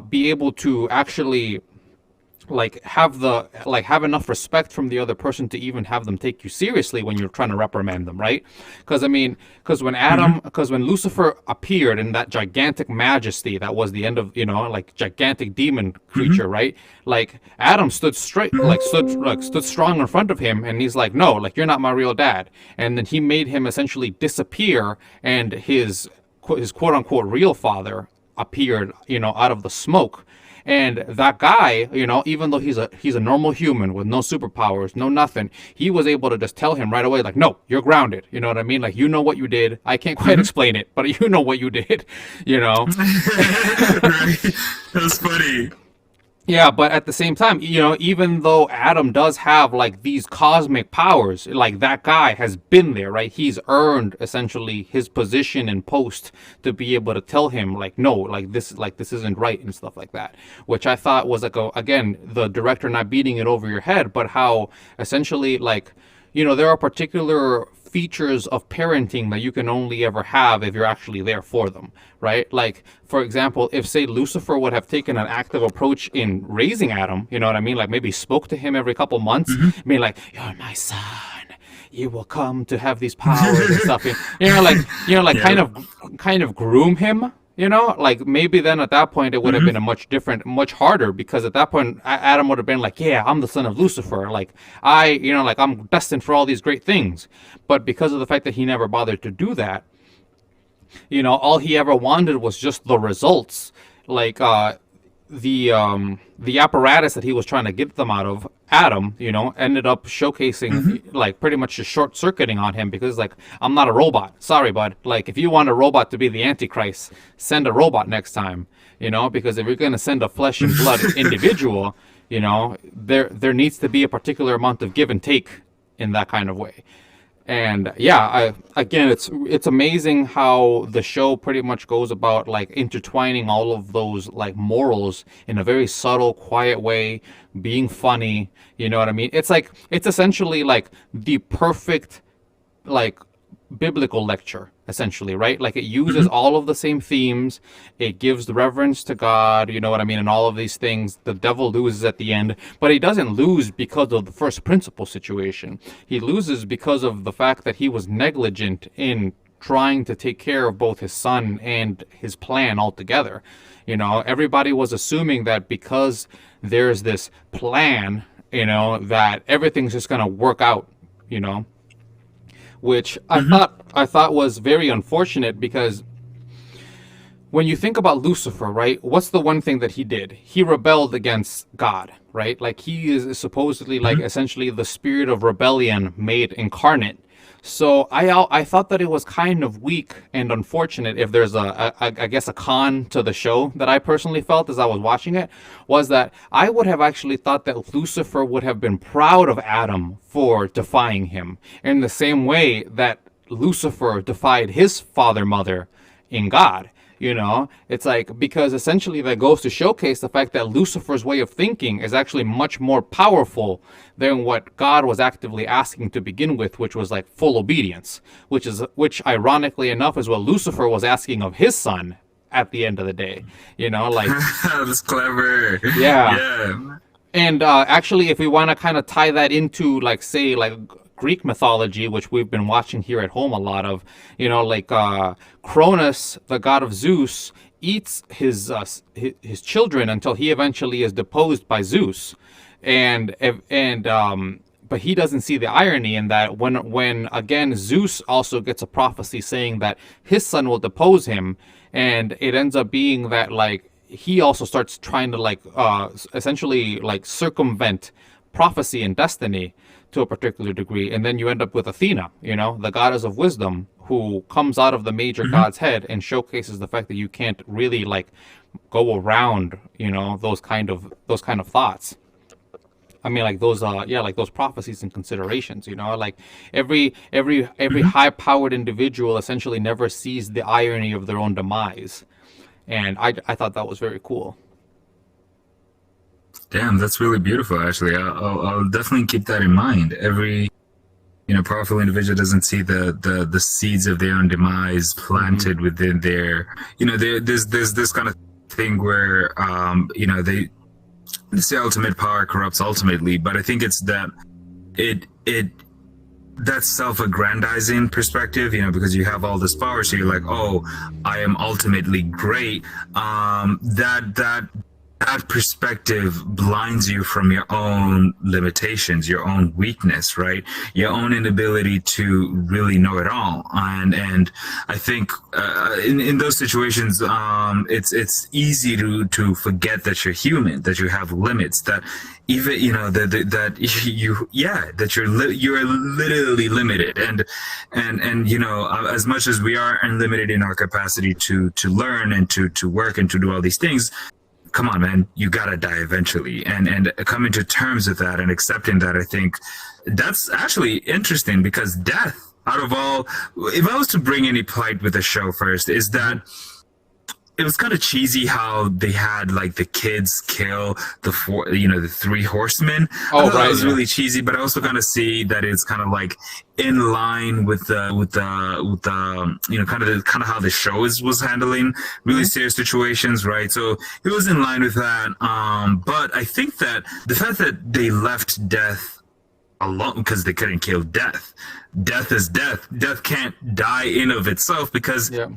be able to actually have enough respect from the other person to even have them take you seriously when you're trying to reprimand them, right? Because when Lucifer appeared in that gigantic majesty that was the end of, like, gigantic demon creature, right? Like, Adam stood straight, stood strong in front of him, and he's like, no, like, you're not my real dad. And then he made him essentially disappear, and his quote unquote real father appeared, out of the smoke. And that guy, even though he's a normal human with no superpowers, no nothing, he was able to just tell him right away, like, no, you're grounded. You know what I mean? Like, what you did. I can't quite explain it, but you know what you did, Right. That's funny. Yeah, but at the same time, even though Adam does have like these cosmic powers, like, that guy has been there, right? He's earned essentially his position and post to be able to tell him like, no, like this isn't right and stuff like that. Which I thought was like, again, the director not beating it over your head, but how essentially, like, there are particular features of parenting that you can only ever have if you're actually there for them, right? Like, for example, if, say, Lucifer would have taken an active approach in raising Adam, you know what I mean? Like, maybe spoke to him every couple months, being like, you're my son, you will come to have these powers and stuff. Yeah. Kind of groom him. Like, maybe then at that point it would have been a much harder, because at that point Adam would have been like, yeah, I'm the son of Lucifer. Like, I'm destined for all these great things. But because of the fact that he never bothered to do that, all he ever wanted was just the results. Like, the apparatus that he was trying to get them out of Adam, ended up showcasing like pretty much just short circuiting on him, because like, I'm not a robot. Sorry, bud. Like, if you want a robot to be the Antichrist, send a robot next time, because if you're going to send a flesh and blood individual, there needs to be a particular amount of give and take in that kind of way. And yeah, it's amazing how the show pretty much goes about like intertwining all of those like morals in a very subtle, quiet way, being funny. You know what I mean? It's essentially like the perfect like biblical lecture essentially, right? Like it uses all of the same themes. It gives the reverence to God, you know what I mean, and all of these things. The devil loses at the end, but he doesn't lose because of the first principle situation. He loses because of the fact that he was negligent in trying to take care of both his son and his plan altogether. You know, everybody was assuming that because there's this plan, you know, that everything's just going to work out, you know, which I thought was very unfortunate, because when you think about Lucifer, right, what's the one thing that he did? He rebelled against God, right? Like he is supposedly like essentially the spirit of rebellion made incarnate. So I thought that it was kind of weak and unfortunate. If there's I guess a con to the show that I personally felt as I was watching it, was that I would have actually thought that Lucifer would have been proud of Adam for defying him in the same way that Lucifer defied his father mother in God. You know, it's like, because essentially that goes to showcase the fact that Lucifer's way of thinking is actually much more powerful than what God was actively asking to begin with, which was like full obedience, which ironically enough is what Lucifer was asking of his son at the end of the day. You know, like That's clever. yeah. Yeah. And actually, if we want to kind of tie that into, like, say, like Greek mythology, which we've been watching here at home a lot of, you know, like Cronus, the god of Zeus, eats his children until he eventually is deposed by Zeus, and but he doesn't see the irony in that when again Zeus also gets a prophecy saying that his son will depose him, and it ends up being that like he also starts trying to like essentially like circumvent prophecy and destiny to a particular degree, and then you end up with Athena, you know, the goddess of wisdom, who comes out of the major god's head and showcases the fact that you can't really like go around, you know, those kind of thoughts. I mean, like those, like those prophecies and considerations. You know, like every high-powered individual essentially never sees the irony of their own demise, and I thought that was very cool. Damn, that's really beautiful. Actually, I'll definitely keep that in mind. Every powerful individual doesn't see the seeds of their own demise planted within their. There's this kind of thing where they say ultimate power corrupts ultimately, but I think it's that it that self-aggrandizing perspective, because you have all this power, so you're like, oh, I am ultimately great. That perspective blinds you from your own limitations, your own weakness, right? Your own inability to really know it all. And I think in those situations, it's easy to forget that you're human, that you have limits, that even you're literally limited, and as much as we are unlimited in our capacity to learn and to work and to do all these things. Come on, man, you gotta die eventually, and coming to terms with that and accepting that, I think that's actually interesting, because death, out of all, if I was to bring any plight with the show first, is that it was kind of cheesy how they had like the kids kill the three horsemen. Oh, I thought right, that was yeah. really cheesy, but I also kind of see that it's kind of like in line with the kind of how the show was handling really serious situations, right? So it was in line with that. But I think that the fact that they left death alone because they couldn't kill death. Death is death. Death can't die in of itself because. Yeah.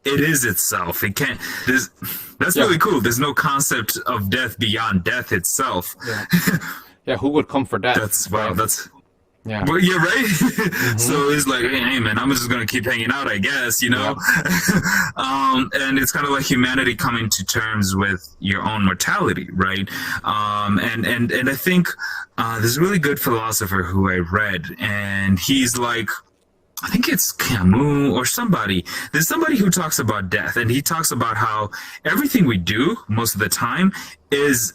It is itself. It can't. That's really cool. There's no concept of death beyond death itself. Yeah. Yeah, who would come for death? That's wow. Right? That's yeah. Well, you're right. So it's like, hey man, I'm just gonna keep hanging out, I guess. Yeah. And it's kind of like humanity coming to terms with your own mortality, right? And I think there's a really good philosopher who I read, and he's like. I think it's Camus or somebody. There's somebody who talks about death, and he talks about how everything we do most of the time is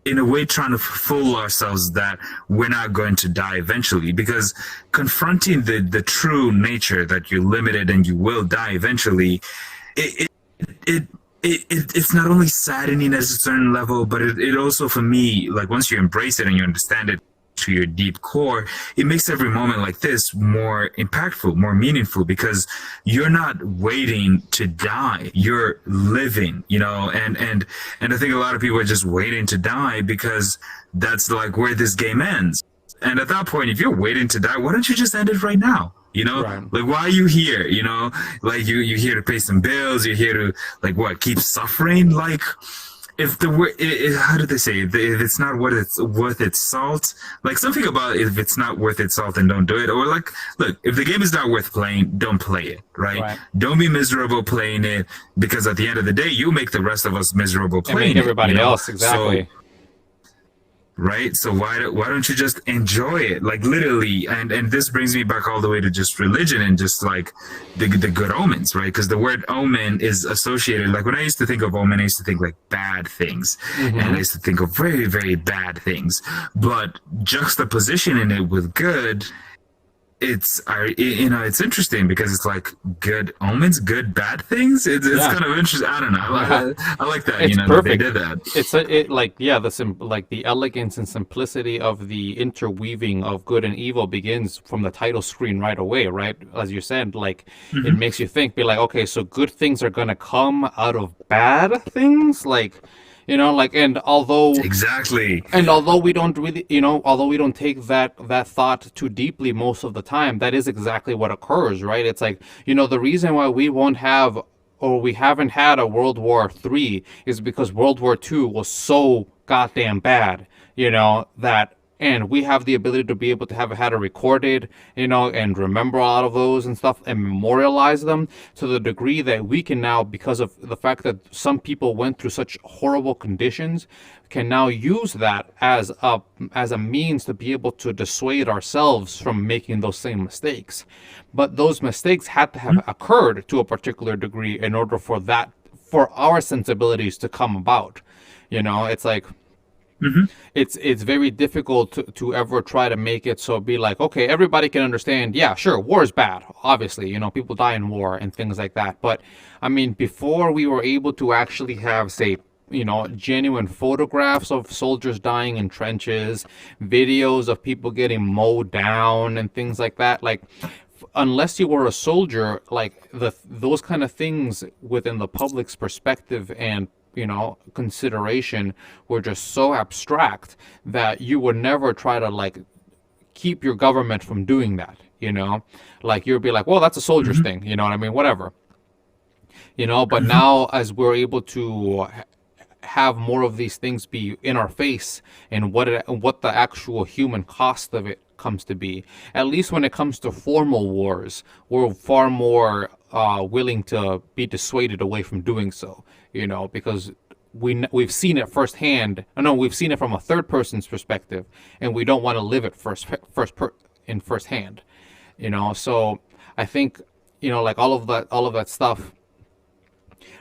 in a way trying to fool ourselves that we're not going to die eventually, because confronting the true nature that you're limited and you will die eventually, it's not only saddening at a certain level, but it also, for me, like once you embrace it and you understand it, to your deep core, it makes every moment like this more impactful, more meaningful, because you're not waiting to die, you're living, you know. And I think a lot of people are just waiting to die because that's like where this game ends. And at that point, if you're waiting to die, why don't you just end it right now? You know, Right. like, why are you here? You know, like, you're here to pay some bills. You're here to, like, what, keep suffering? Like, if the how did they say, if it's not worth its salt, like, something about, if it's not worth its salt, then don't do it. Or, like, look, if the game is not worth playing, don't play it, right? Right. Don't be miserable playing it, because at the end of the day, you make the rest of us miserable And playing make everybody it, you know? else, exactly. So, right, so why don't you just enjoy it, like, literally? And this brings me back all the way to just religion and just like the good omens, right? Because the word omen is associated, like, when I used to think of omen, I used to think like bad things, and I used to think of very, very bad things. But juxtapositioning it with good, it's interesting, because it's like good omens, good bad things. It's Yeah. kind of interesting. I don't know. I like that. It's You know, perfect. that they did that. It like, yeah, like the elegance and simplicity of the interweaving of good and evil begins from the title screen right away, right? As you said, like, it makes you think, be like, okay, so good things are gonna come out of bad things, like, you know, like, Exactly. and although we don't really, you know, although we don't take that thought too deeply most of the time, that is exactly what occurs, right? It's like, you know, the reason why we won't have, or we haven't had a World War III is because World War II was so goddamn bad, you know, that, and we have the ability to be able to have had it recorded, you know, and remember a lot of those and stuff and memorialize them to the degree that we can now, because of the fact that some people went through such horrible conditions, can now use that as a means to be able to dissuade ourselves from making those same mistakes. But those mistakes had to have occurred to a particular degree in order for our sensibilities to come about. You know, it's like, it's very difficult to ever try to make it so be like, okay, everybody can understand, yeah, sure, war is bad, obviously, you know, people die in war and things like that. But I mean, before we were able to actually have, say, you know, genuine photographs of soldiers dying in trenches, videos of people getting mowed down and things like that, like, unless you were a soldier, like, those kind of things within the public's perspective and, you know, consideration were just so abstract that you would never try to, like, keep your government from doing that, you know? Like, you'd be like, well, that's a soldier's thing, you know what I mean? Whatever. You know, but now, as we're able to have more of these things be in our face, and what the actual human cost of it comes to be, at least when it comes to formal wars, we're far more willing to be dissuaded away from doing so, you know, because we've seen it firsthand. No, we've seen it from a third person's perspective, and we don't want to live it firsthand, you know. So I think, you know, like, all of that stuff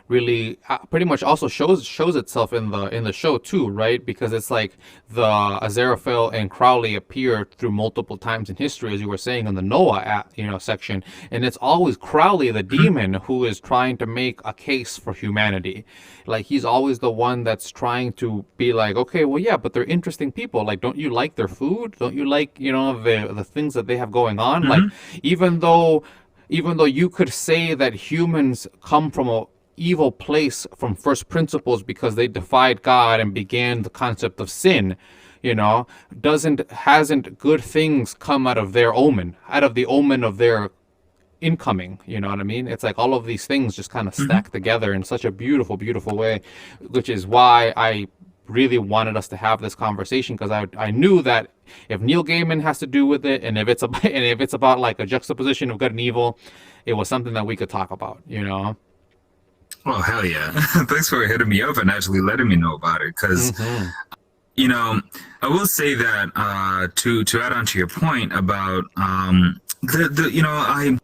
really pretty much also shows itself in the show too, right? Because it's like the Aziraphale and Crowley appear through multiple times in history, as you were saying in the Noah section, and it's always Crowley the demon who is trying to make a case for humanity. Like, he's always the one that's trying to be like, okay, well, yeah, but they're interesting people. Like, don't you like their food? Don't you like, you know, the things that they have going on? Like, even though you could say that humans come from a evil place from first principles because they defied God and began the concept of sin, you know, hasn't good things come out of their omen, out of the omen of their incoming, you know what I mean? It's like all of these things just kind of stack together in such a beautiful, beautiful way, which is why I really wanted us to have this conversation, because I knew that if Neil Gaiman has to do with it, and if it's about like a juxtaposition of good and evil, it was something that we could talk about, you know. Oh, hell yeah. Thanks for hitting me up and actually letting me know about it. Because, you know, I will say that to add on to your point about you know,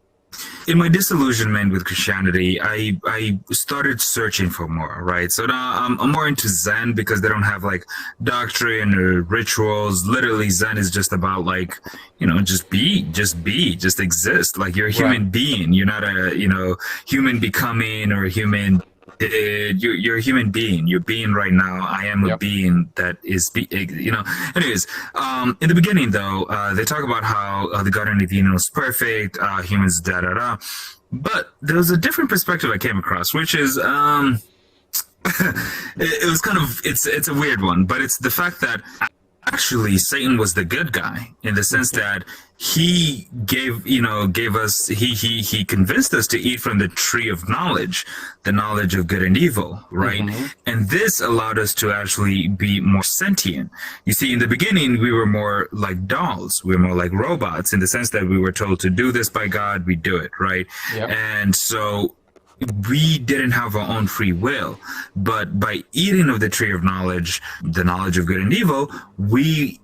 in my disillusionment with Christianity, I started searching for more, right? So now I'm more into Zen, because they don't have like doctrine or rituals. Literally, Zen is just about, like, you know, just exist. Like, you're a human being. You're not a, you know, human becoming or a human you're a human being. You're being right now. I am a Yep. being that is, Anyways, in the beginning though, they talk about how the Garden of Eden was perfect. Humans, da da da. But there was a different perspective I came across, which is, it was kind of it's a weird one, but it's the fact that actually Satan was the good guy in the sense that he gave us he convinced us to eat from the tree of knowledge, the knowledge of good and evil, right? And this allowed us to actually be more sentient. You see, in the beginning we were more like dolls, we were more like robots in the sense that we were told to do this by God, we do it, right? Yep. And so we didn't have our own free will, but by eating of the tree of knowledge, the knowledge of good and evil, we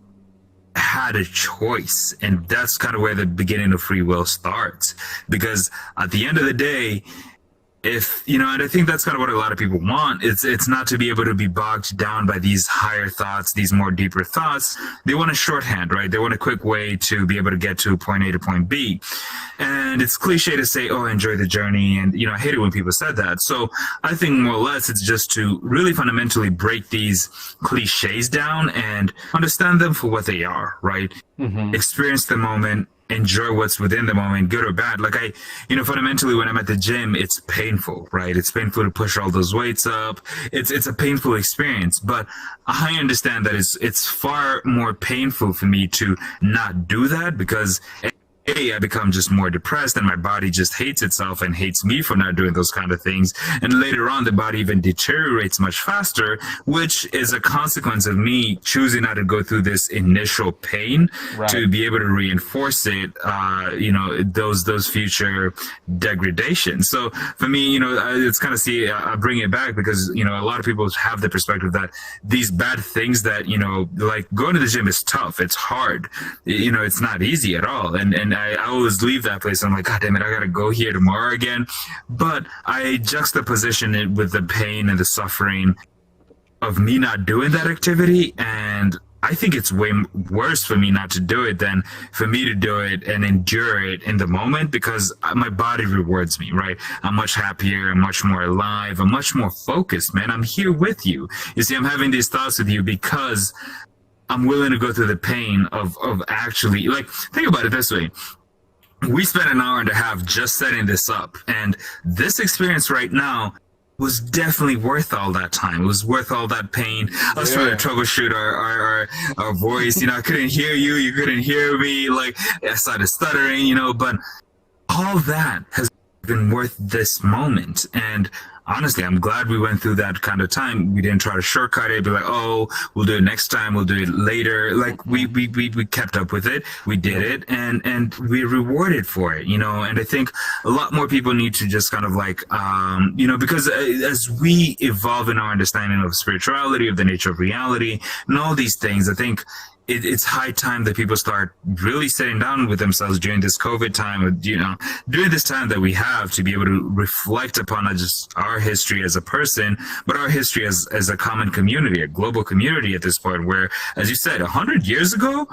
had a choice. And that's kind of where the beginning of free will starts. Because at the end of the day, if and I think that's kind of what a lot of people want. It's not to be able to be bogged down by these higher thoughts, these more deeper thoughts. They want a shorthand, right? They want a quick way to be able to get to point A to point B. And it's cliche to say, oh, enjoy the journey. And I hate it when people said that. So I think more or less it's just to really fundamentally break these cliches down and understand them for what they are, right? Experience the moment, enjoy what's within the moment, good or bad. Like fundamentally when I'm at the gym, it's painful, right? It's painful to push all those weights up. It's a painful experience, but I understand that it's far more painful for me to not do that because I become just more depressed and my body just hates itself and hates me for not doing those kind of things. And later on, the body even deteriorates much faster, which is a consequence of me choosing not to go through this initial pain to be able to reinforce it, those future degradations. So for me, it's kind of I bring it back because, a lot of people have the perspective that these bad things that, like going to the gym is tough. It's hard. It's not easy at all. And I always leave that place. I'm like, God damn it, I gotta go here tomorrow again. But I juxtaposition it with the pain and the suffering of me not doing that activity. And I think it's way worse for me not to do it than for me to do it and endure it in the moment because my body rewards me, right? I'm much happier. I'm much more alive. I'm much more focused, man. I'm here with you. You see, I'm having these thoughts with you because I'm willing to go through the pain of actually, like, think about it this way. We spent an hour and a half just setting this up, and this experience right now was definitely worth all that time. It was worth all that pain. I was trying to troubleshoot our voice. I couldn't hear you. You couldn't hear me. Like, I started stuttering, but all that has been worth this moment. And honestly, I'm glad we went through that kind of time. We didn't try to shortcut it, be like, oh, we'll do it next time, we'll do it later. Like we kept up with it, we did it, and we rewarded for it, And I think a lot more people need to just kind of like, because as we evolve in our understanding of spirituality, of the nature of reality, and all these things, I think it's high time that people start really sitting down with themselves during this COVID time, during this time that we have to be able to reflect upon not just our history as a person, but our history as a common community, a global community at this point, where, as you said, 100 years ago,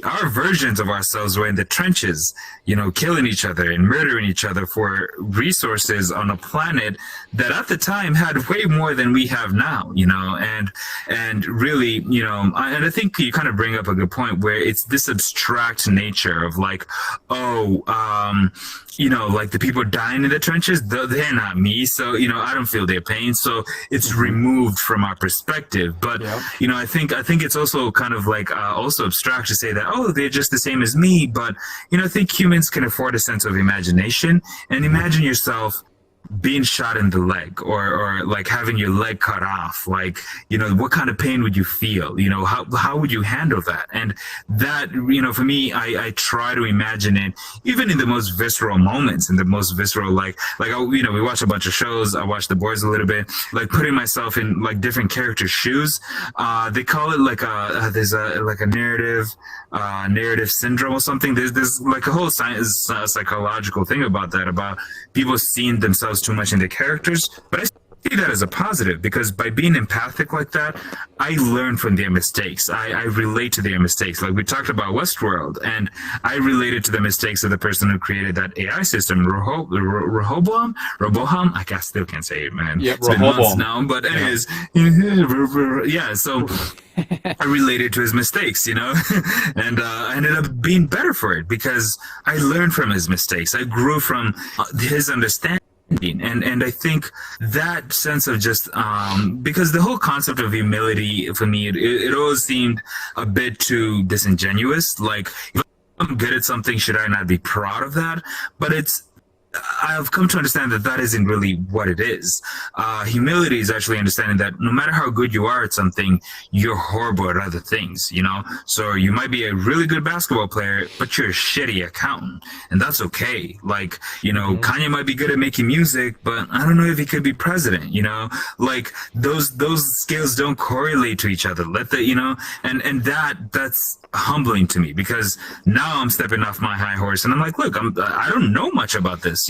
our versions of ourselves were in the trenches, killing each other and murdering each other for resources on a planet that at the time had way more than we have now, and really, and I think you kind of bring up a good point where it's this abstract nature of like, like the people dying in the trenches, they're not me. So, I don't feel their pain. So it's removed from our perspective. But, I think it's also kind of like also abstract to say that, oh, they're just the same as me. But, I think humans can afford a sense of imagination, and imagine yourself being shot in the leg or like having your leg cut off. Like, what kind of pain would you feel? How would you handle that? And that, for me, I try to imagine it even in the most visceral moments, in the most visceral, like, we watch a bunch of shows. I watch The Boys a little bit, like putting myself in like different characters' shoes. They call it like there's a narrative syndrome or something. There's like a whole psychological thing about that, about people seeing themselves too much in the characters. But I see that as a positive because by being empathic like that, I learn from their mistakes. I relate to their mistakes. Like we talked about Westworld, and I related to the mistakes of the person who created that AI system, Roboham. I still can't say it, man. Yeah, It's been months Rehoboam. now, but Yeah. anyways, yeah. So I related to his mistakes, and I ended up being better for it because I learned from his mistakes. I grew from his understanding. And I think that sense of just because the whole concept of humility for me it always seemed a bit too disingenuous. Like if I'm good at something, should I not be proud of that? But I've come to understand that that isn't really what it is. Humility is actually understanding that no matter how good you are at something, you're horrible at other things. So you might be a really good basketball player, but you're a shitty accountant, and that's okay. Like, Hmm. Kanye might be good at making music, but I don't know if he could be president. Like those skills don't correlate to each other. And that's humbling to me because now I'm stepping off my high horse and I'm like, look, I don't know much about this.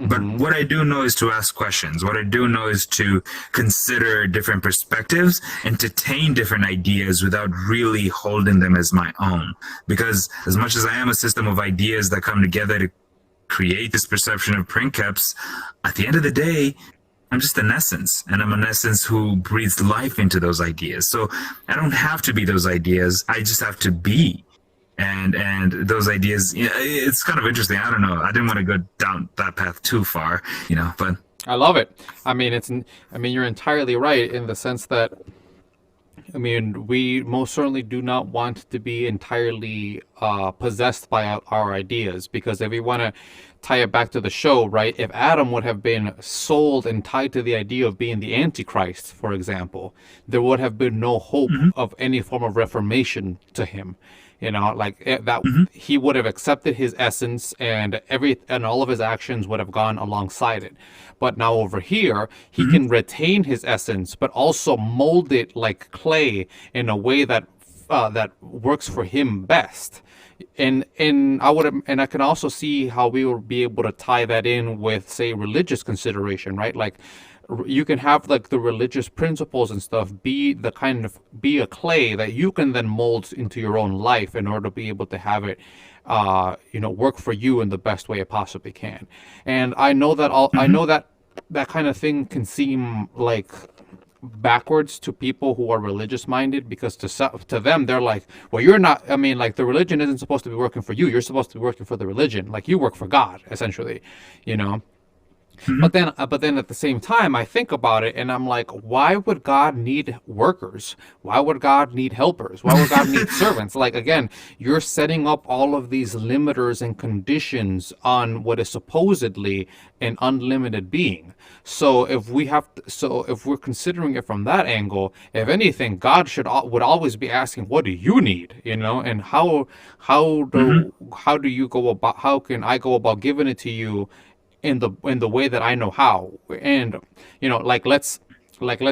But Hmm. what I do know is to ask questions. What I do know is to consider different perspectives, entertain different ideas without really holding them as my own. Because as much as I am a system of ideas that come together to create this perception of princeps, at the end of the day, I'm just an essence, and I'm an essence who breathes life into those ideas. So I don't have to be those ideas. I just have to be. And those ideas, it's kind of interesting. I don't know. I didn't want to go down that path too far, but I love it. I mean, you're entirely right in the sense that, I mean, we most certainly do not want to be entirely possessed by our ideas, because if we want to tie it back to the show, right? If Adam would have been sold and tied to the idea of being the Antichrist, for example, there would have been no hope hmm of any form of reformation to him. Like that, hmm he would have accepted his essence, and all of his actions would have gone alongside it. But now over here, he hmm can retain his essence, but also mold it like clay in a way that works for him best. And I can also see how we will be able to tie that in with, say, religious consideration, right? Like you can have like the religious principles and stuff be a clay that you can then mold into your own life in order to be able to have it work for you in the best way it possibly can. And I hmm know that that kind of thing can seem like backwards to people who are religious minded, because to them they're like, well, you're not, I mean, like, the religion isn't supposed to be working for you, you're supposed to be working for the religion, like you work for God essentially, you know. hmm But then at the same time, I think about it and I'm like, why would God need workers? Why would God need helpers? Why would God need servants? Like, again, you're setting up all of these limiters and conditions on what is supposedly an unlimited being. So if we're considering it from that angle, if anything, God would always be asking, what do you need? And how do you go about, how can I go about giving it to you in the way that I know how. And let's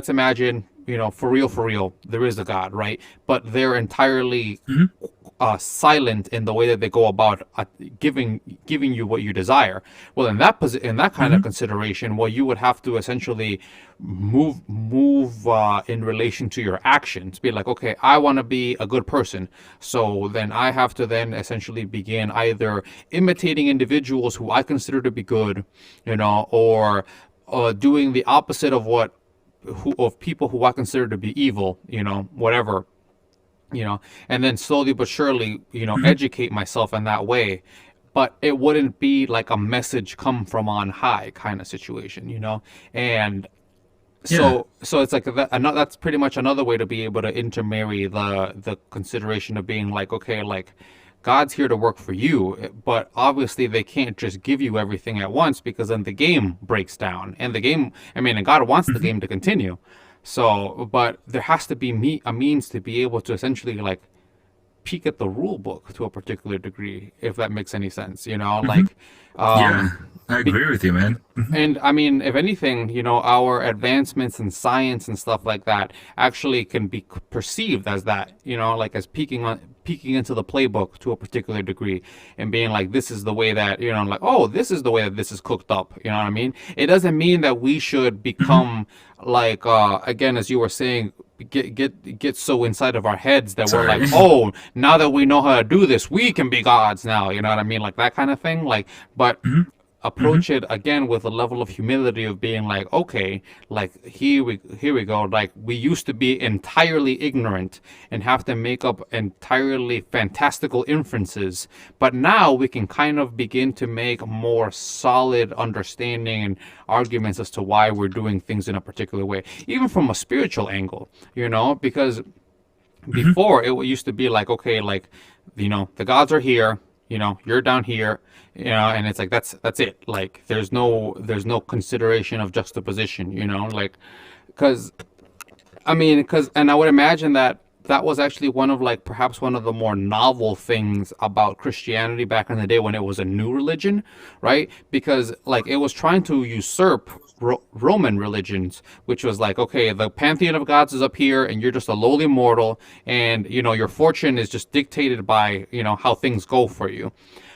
imagine, for real, there is a God, right? But they're entirely hmm silent in the way that they go about giving you what you desire. Well, in that kind of hmm consideration, well, you would have to essentially move in relation to your actions. Be like, okay, I want to be a good person, so then I have to then essentially begin either imitating individuals who I consider to be good, or doing the opposite of of people who I consider to be evil, whatever, and then slowly but surely, hmm educate myself in that way. But it wouldn't be like a message come from on high kind of situation, and yeah. so it's like that's pretty much another way to be able to intermarry the consideration of being like, okay, like, God's here to work for you, but obviously they can't just give you everything at once, because then the game breaks down. And God wants the hmm game to continue. So, but there has to be a means to be able to essentially, like, peek at the rule book to a particular degree, if that makes any sense, hmm like, Yeah, um, I be, agree with you, man. and I mean, if anything, our advancements in science and stuff like that actually can be perceived as that, like, as peeking into the playbook to a particular degree and being like, this is the way that, like, oh, this is the way that this is cooked up. You know what I mean? It doesn't mean that we should become like, again, as you were saying, get so inside of our heads that we're like, oh, now that we know how to do this, we can be gods now. You know what I mean? Like that kind of thing. Like, but approach it again with a level of humility of being like, okay, like here we go, like we used to be entirely ignorant and have to make up entirely fantastical inferences, but now we can kind of begin to make more solid understanding and arguments as to why we're doing things in a particular way, even from a spiritual angle, because before it used to be like, okay, like, the gods are here, you're down here, and it's like that's it. Like there's no consideration of juxtaposition, like, and I would imagine that was actually perhaps one of the more novel things about Christianity back in the day when it was a new religion, right? Because like it was trying to usurp Roman religions, which was like, okay, the pantheon of gods is up here and you're just a lowly mortal, and your fortune is just dictated by how things go for you.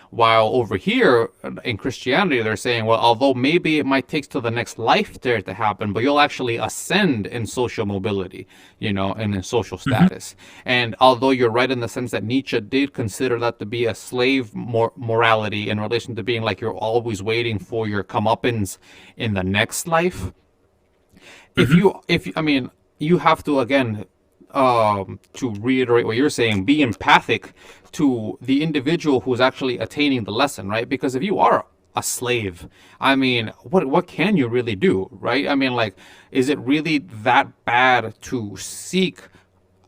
While over here in Christianity, they're saying, well, although maybe it might take to the next life there to happen, but you'll actually ascend in social mobility, and in social status. And although you're right in the sense that Nietzsche did consider that to be a slave morality in relation to being like you're always waiting for your comeuppance in the next life. You have to, again, to reiterate what you're saying, be empathic to the individual who's actually attaining the lesson, right? Because if you are a slave, what can you really do, right? Like, is it really that bad to seek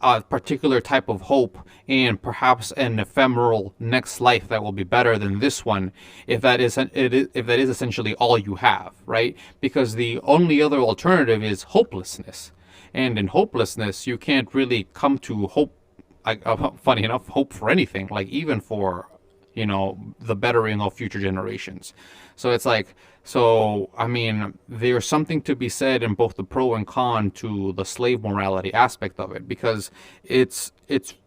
a particular type of hope and perhaps an ephemeral next life that will be better than this one, if that is essentially all you have, right? Because the only other alternative is hopelessness. And in hopelessness, you can't really come to hope, funny enough, hope for anything, like even for, the bettering of future generations. So it's like, there's something to be said in both the pro and con to the slave morality aspect of it, because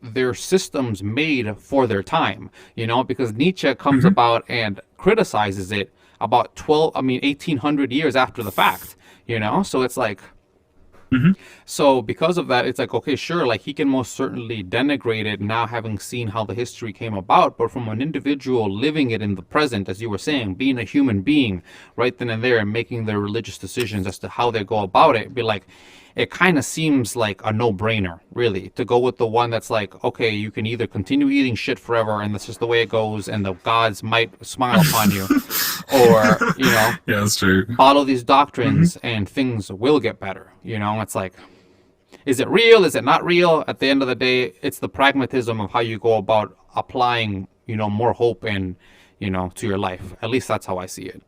their systems made for their time, because Nietzsche comes about and criticizes it about 1800 years after the fact, so it's like, so because of that, it's like, okay, sure, like he can most certainly denigrate it now having seen how the history came about, but from an individual living it in the present, as you were saying, being a human being right then and there and making their religious decisions as to how they go about it, be like, it kind of seems like a no-brainer, really, to go with the one that's like, okay, you can either continue eating shit forever and that's just the way it goes and the gods might smile upon you, or, yeah, that's true, follow these doctrines and things will get better. It's like, is it real? Is it not real? At the end of the day, it's the pragmatism of how you go about applying, more hope and, to your life. At least that's how I see it.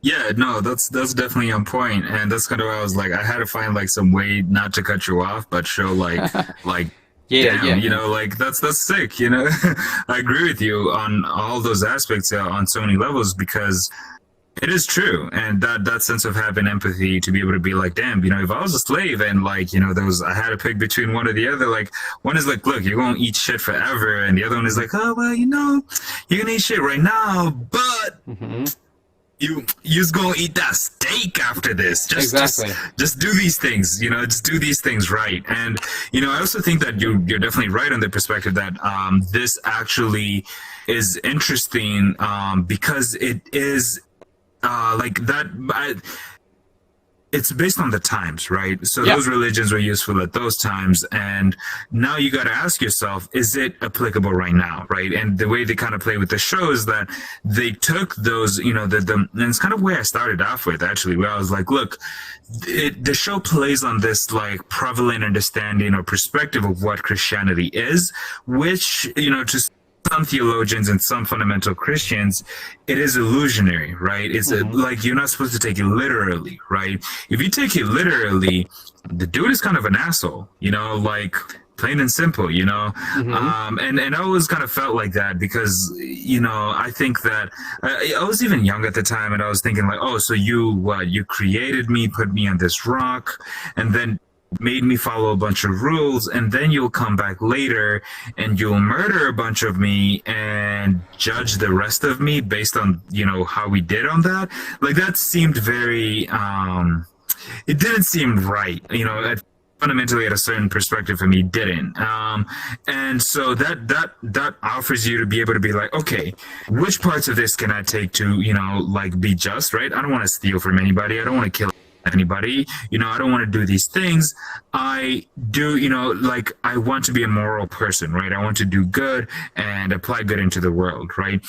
Yeah, no, that's definitely on point, and that's kind of why I was like, I had to find like some way not to cut you off, but show like damn, like that's sick, I agree with you on all those aspects on so many levels, because it is true, and that sense of having empathy to be able to be like, damn, if I was a slave and like, I had to pick between one or the other, like one is like, look, you're gonna eat shit forever, and the other one is like, oh well, you're gonna eat shit right now, but you just gonna eat that steak after this. Just do these things, just do these things right. And I also think that you're definitely right on the perspective that this actually is interesting because it is like that. It's based on the times, right? So those religions were useful at those times, and now you got to ask yourself, is it applicable right now, right? And the way they kind of play with the show is that they took those, and it's kind of where I started off with, actually, where I was like, look, the show plays on this like prevalent understanding or perspective of what Christianity is, which, to some theologians and some fundamental Christians, it is illusionary, right? It's like you're not supposed to take it literally, right? If you take it literally, the dude is kind of an asshole, like plain and simple, and I always kind of felt like that because, I think that I was even young at the time, and I was thinking like, oh, so you created me, put me on this rock, and then made me follow a bunch of rules, and then you'll come back later and you'll murder a bunch of me and judge the rest of me based on, how we did on that. Like, that seemed very, it didn't seem right, fundamentally at a certain perspective for me didn't. And so that offers you to be able to be like, okay, which parts of this can I take to, be just, right? I don't want to steal from anybody. I don't want to kill anybody. I don't want to do these things. I do, I want to be a moral person, right? I want to do good and apply good into the world, right?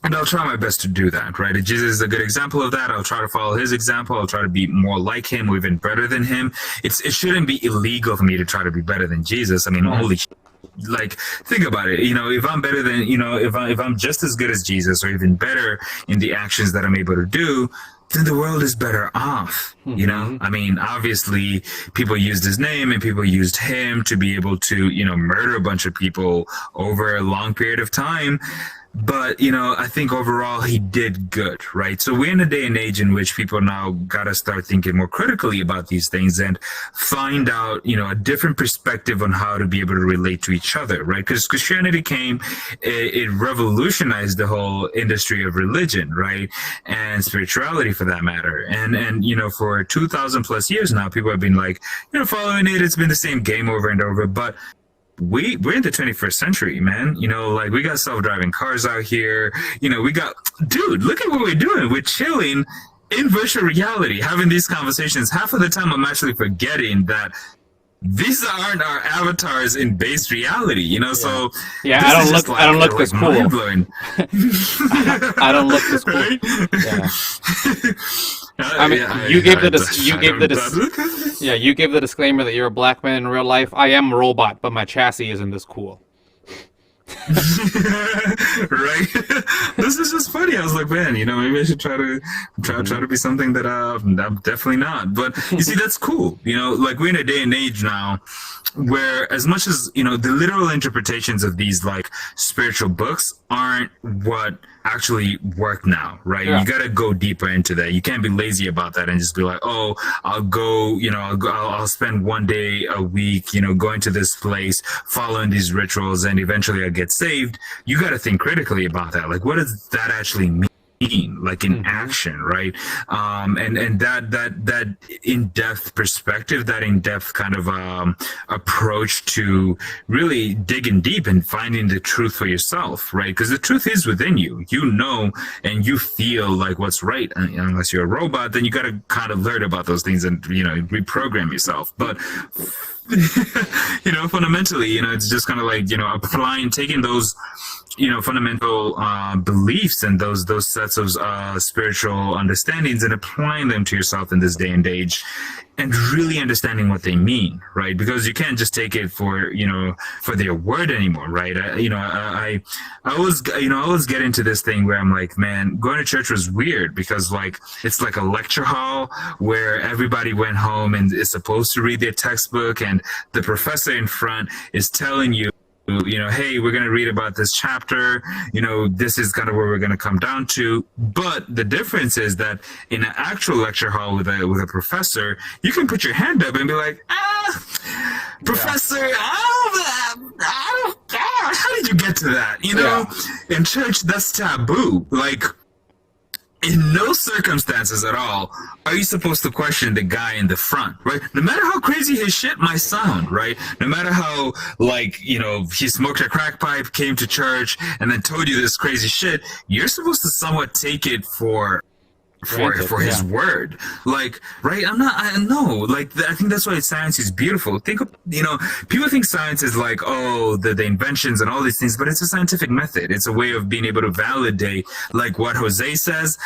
And I'll try my best to do that, right? Jesus is a good example of that. I'll try to follow his example. I'll try to be more like him or even better than him. It shouldn't be illegal for me to try to be better than Jesus. I mean, holy like, think about it. If I'm better than, if I'm just as good as Jesus or even better in the actions that I'm able to do, then the world is better off. I mean, obviously people used his name and people used him to be able to, murder a bunch of people over a long period of time. But, I think overall he did good, right? So we're in a day and age in which people now got to start thinking more critically about these things and find out, a different perspective on how to be able to relate to each other, right? Because Christianity came, it revolutionized the whole industry of religion, right? And spirituality for that matter. And for 2,000 plus years now, people have been like, following it. It's been the same game over and over. But we're in the 21st century, man. We got self-driving cars out here. Dude, look at what we're doing. We're chilling in virtual reality, having these conversations. Half of the time I'm actually forgetting that these aren't our avatars in base reality, so I don't look this cool. Mind-blowing. I don't look this cool. Right? Yeah. I mean, you gave the disclaimer that you're a black man in real life. I am a robot, but my chassis isn't this cool. Right? This is just funny. I was like, man, maybe I should try to be something that I'm definitely not. But you see, that's cool. We're in a day and age now where, as much as the literal interpretations of these like spiritual books aren't what actually work now, right? You got to go deeper into that. You can't be lazy about that and just be like, oh, I'll go, I'll spend one day a week, going to this place, following these rituals, and eventually I get saved. You got to think critically about that. Like, what does that actually mean? Like in action, right? And that in-depth perspective, that in-depth kind of approach to really digging deep and finding the truth for yourself, right? Because the truth is within you, and you feel like what's right. And unless you're a robot, then you got to kind of learn about those things and reprogram yourself. But fundamentally, it's just kind of like taking those fundamental beliefs and those sets of spiritual understandings and applying them to yourself in this day and age, and really understanding what they mean, right? Because you can't just take it for their word anymore, right? I always get into this thing where I'm like, man, going to church was weird because it's like a lecture hall where everybody went home and is supposed to read their textbook, and the professor in front is telling you, hey, we're going to read about this chapter, this is kind of where we're going to come down to. But the difference is that in an actual lecture hall with a professor, you can put your hand up and be like, professor, I don't care. How did you get to that? In church, that's taboo. Like, in no circumstances at all are you supposed to question the guy in the front, right? No matter how crazy his shit might sound, right? No matter how, he smoked a crack pipe, came to church, and then told you this crazy shit, you're supposed to somewhat take it for his word, right? I think that's why science is beautiful. People think science is like, the inventions and all these things, but it's a scientific method. It's a way of being able to validate, like what Jose says,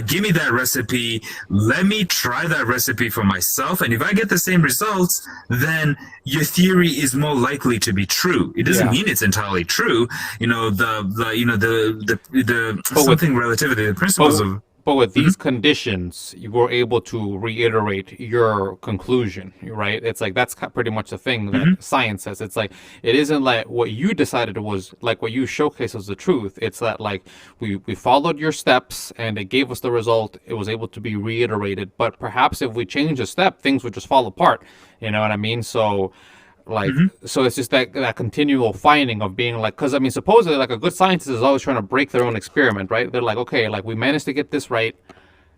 give me that recipe, let me try that recipe for myself, and if I get the same results, then your theory is more likely to be true. It doesn't mean it's entirely true. Something relativity, the principles of. but with these conditions, you were able to reiterate your conclusion, right? It's like that's pretty much the thing that science says. It's like it isn't like what you decided was like what you showcased as the truth. It's that like we followed your steps and it gave us the result. It was able to be reiterated, but perhaps if we change a step, things would just fall apart. You know what I mean? So like so it's just that continual finding of being like, because I mean supposedly like a good scientist is always trying to break their own experiment, right? They're like, okay, like we managed to get this right,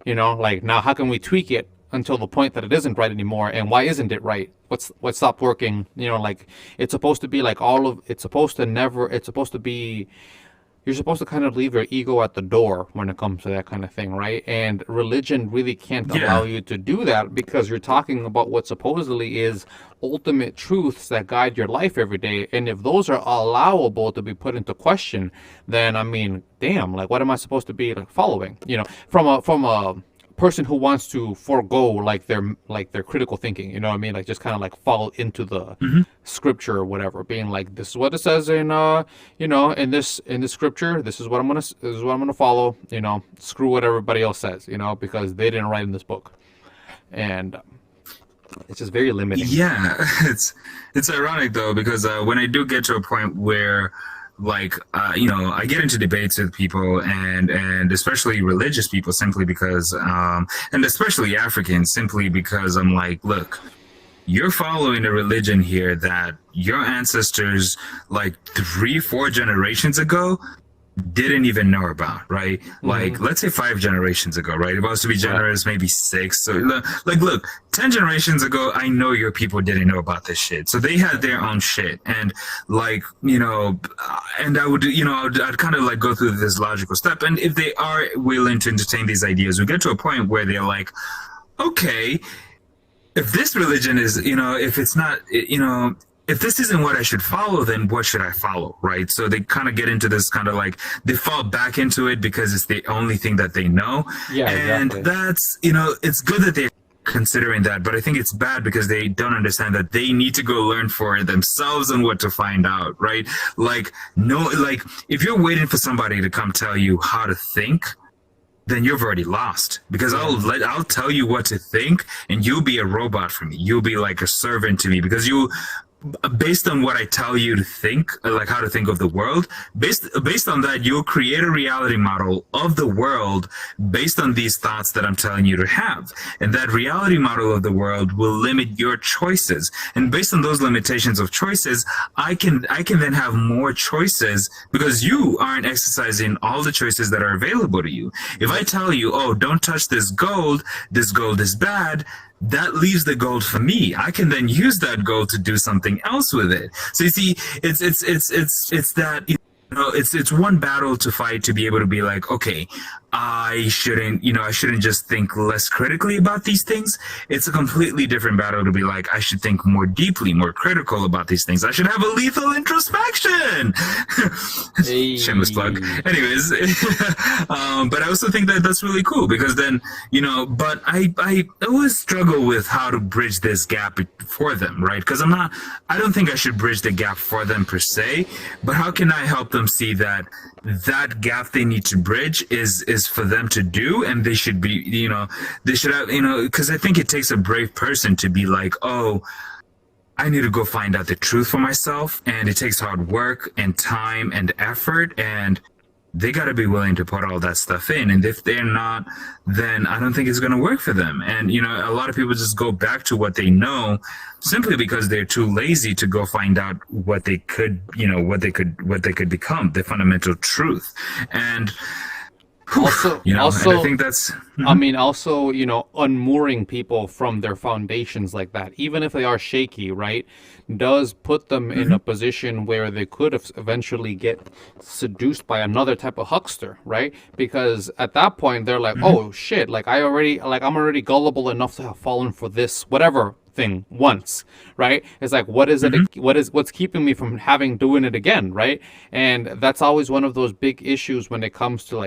you know, like now how can we tweak it until the point that it isn't right anymore? And why isn't it right? What stopped working? You know, like it's supposed to be like it's supposed to be, you're supposed to kind of leave your ego at the door when it comes to that kind of thing, right? And religion really can't allow you to do that because you're talking about what supposedly is ultimate truths that guide your life every day. And if those are allowable to be put into question, then I mean, damn, like what am I supposed to be like following? You know, from a person who wants to forego like their critical thinking, you know what I mean, like just kind of like fall into the scripture or whatever, being like, this is what it says in you know, in this scripture, this is what I'm gonna follow, you know, screw what everybody else says, you know, because they didn't write in this book. And it's just very limiting. Yeah, it's ironic though, because when I do get to a point where like you know, I get into debates with people and especially religious people simply because and especially Africans simply because I'm like, look, you're following a religion here that your ancestors like 3-4 generations ago didn't even know about, right? Like let's say 5 generations ago, right? If I was to be generous, maybe 6. So like look, 10 generations ago, I know your people didn't know about this shit, so they had their own shit. And like, you know, and I would, you know, I'd kind of like go through this logical step, and if they are willing to entertain these ideas, we get to a point where they're like, okay, if this religion is, you know, if it's not, you know, if this isn't what I should follow, then what should I follow, right? So they kind of get into this kind of like, they fall back into it because it's the only thing that they know. Yeah, and exactly. that's, you know, it's good that they're considering that, but I think it's bad because they don't understand that they need to go learn for themselves and what to find out, right? Like, no, like if you're waiting for somebody to come tell you how to think, then you've already lost, because I'll tell you what to think and you'll be a robot for me. You'll be like a servant to me because you, based on what I tell you to think, like how to think of the world, based on that, you'll create a reality model of the world based on these thoughts that I'm telling you to have. And that reality model of the world will limit your choices. And based on those limitations of choices, I can then have more choices because you aren't exercising all the choices that are available to you. If I tell you, oh, don't touch this gold is bad, that leaves the gold for me. I can then use that gold to do something else with it. So you see, it's that, you know, it's one battle to fight to be able to be like, okay, I shouldn't just think less critically about these things. It's a completely different battle to be like, I should think more deeply, more critical about these things. I should have a lethal introspection. Hey. Shameless plug. Anyways, but I also think that that's really cool because then, you know, but I always struggle with how to bridge this gap for them, right? Because I don't think I should bridge the gap for them per se, but how can I help them see that gap they need to bridge is for them to do, and they should be, you know, they should have, you know, because I think it takes a brave person to be like, oh, I need to go find out the truth for myself, and it takes hard work and time and effort, and they got to be willing to put all that stuff in. And if they're not, then I don't think it's going to work for them. And, you know, a lot of people just go back to what they know simply because they're too lazy to go find out what they could, you know, what they could become, the fundamental truth. And Also, you know, also, and I think that's, I mean, also, you know, unmooring people from their foundations like that, even if they are shaky, right, does put them in a position where they could eventually get seduced by another type of huckster, right? Because at that point, they're like, oh, shit, like, I'm already gullible enough to have fallen for this, whatever thing once, right? It's like, what is it? What's keeping me from doing it again, right? And that's always one of those big issues when it comes to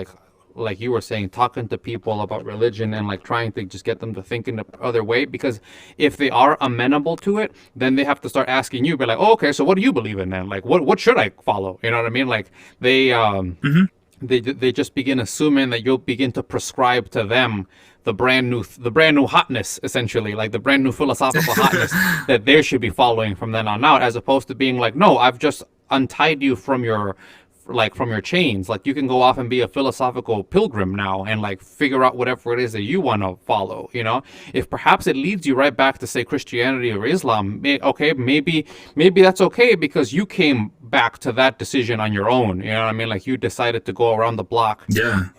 like you were saying, talking to people about religion and like trying to just get them to think in the other way, because if they are amenable to it, then they have to start asking you, be like, oh, okay, so what do you believe in then? Like, what should I follow? You know what I mean? Like they they just begin assuming that you'll begin to prescribe to them the brand new hotness, essentially, like the brand new philosophical hotness that they should be following from then on out, as opposed to being like, no, I've just untied you from your chains. Like, you can go off and be a philosophical pilgrim now and like figure out whatever it is that you want to follow. If perhaps it leads you right back to, say, Christianity or Islam, okay, maybe that's okay, because you came back to that decision on your own. You know what I mean? Like, you decided to go around the block,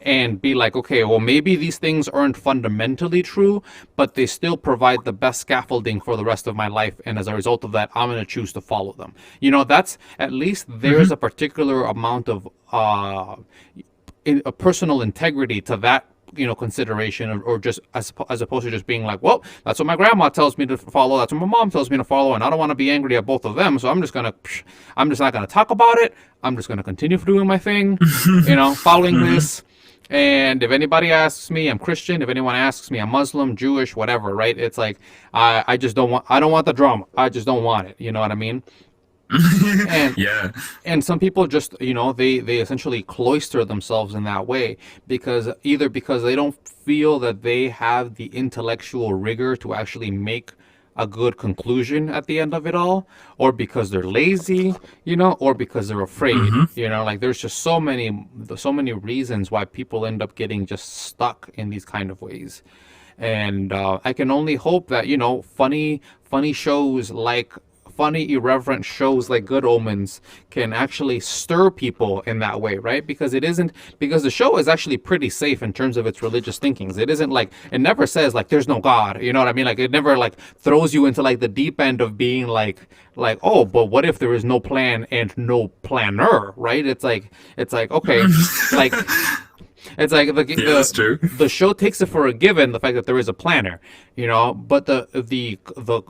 and be like, okay, well, maybe these things aren't fundamentally true, but they still provide the best scaffolding for the rest of my life, and as a result of that, I'm going to choose to follow them. That's, at least there's a particular amount of a personal integrity to that, consideration, or just as opposed to just being like, well, that's what my grandma tells me to follow, that's what my mom tells me to follow, and I don't want to be angry at both of them, so I'm just not gonna talk about it. I'm just gonna continue doing my thing, following this. And if anybody asks me, I'm Christian. If anyone asks me, I'm Muslim, Jewish, whatever, right? It's like, I don't want the drama. I just don't want it. You know what I mean? and and some people just, they essentially cloister themselves in that way, because they don't feel that they have the intellectual rigor to actually make a good conclusion at the end of it all, or because they're lazy, or because they're afraid. Like, there's just so many reasons why people end up getting just stuck in these kind of ways. And I can only hope that, funny, irreverent shows like Good Omens can actually stir people in that way, right? Because the show is actually pretty safe in terms of its religious thinkings. It isn't like, it never says like there's no God, you know what I mean? Like, it never like throws you into like the deep end of being like, oh, but what if there is no plan and no planner, right? It's like, okay, like, it's like the show takes it for a given, the fact that there is a planner, but the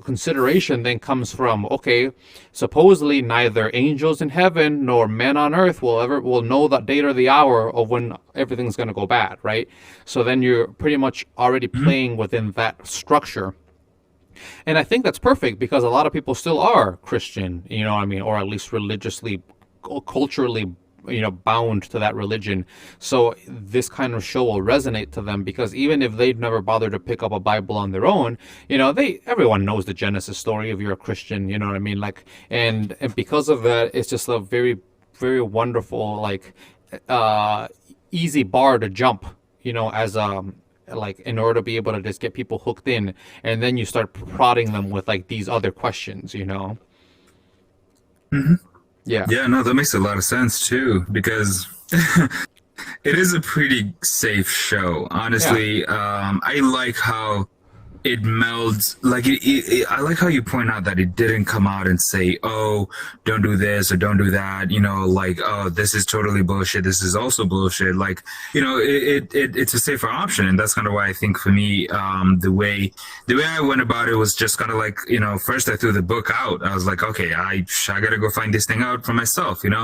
consideration then comes from, okay, supposedly neither angels in heaven nor men on earth will know the date or the hour of when everything's going to go bad, right? So then you're pretty much already playing within that structure. And I think that's perfect, because a lot of people still are Christian, or at least religiously, culturally, bound to that religion. So this kind of show will resonate to them, because even if they've never bothered to pick up a Bible on their own, everyone knows the Genesis story if you're a Christian, you know what I mean? Like, and because of that, it's just a very, very wonderful, like, easy bar to jump, as like, in order to be able to just get people hooked in, and then you start prodding them with like these other questions, Yeah, no, that makes a lot of sense too, because it is a pretty safe show. Honestly, I like how it melds, like I like how you point out that it didn't come out and say, oh, don't do this or don't do that, like, oh, this is totally bullshit, this is also bullshit. Like, it's a safer option. And that's kind of why I think, for me, the way I went about it was just kind of like, first I threw the book out. I was like, okay, I gotta go find this thing out for myself, and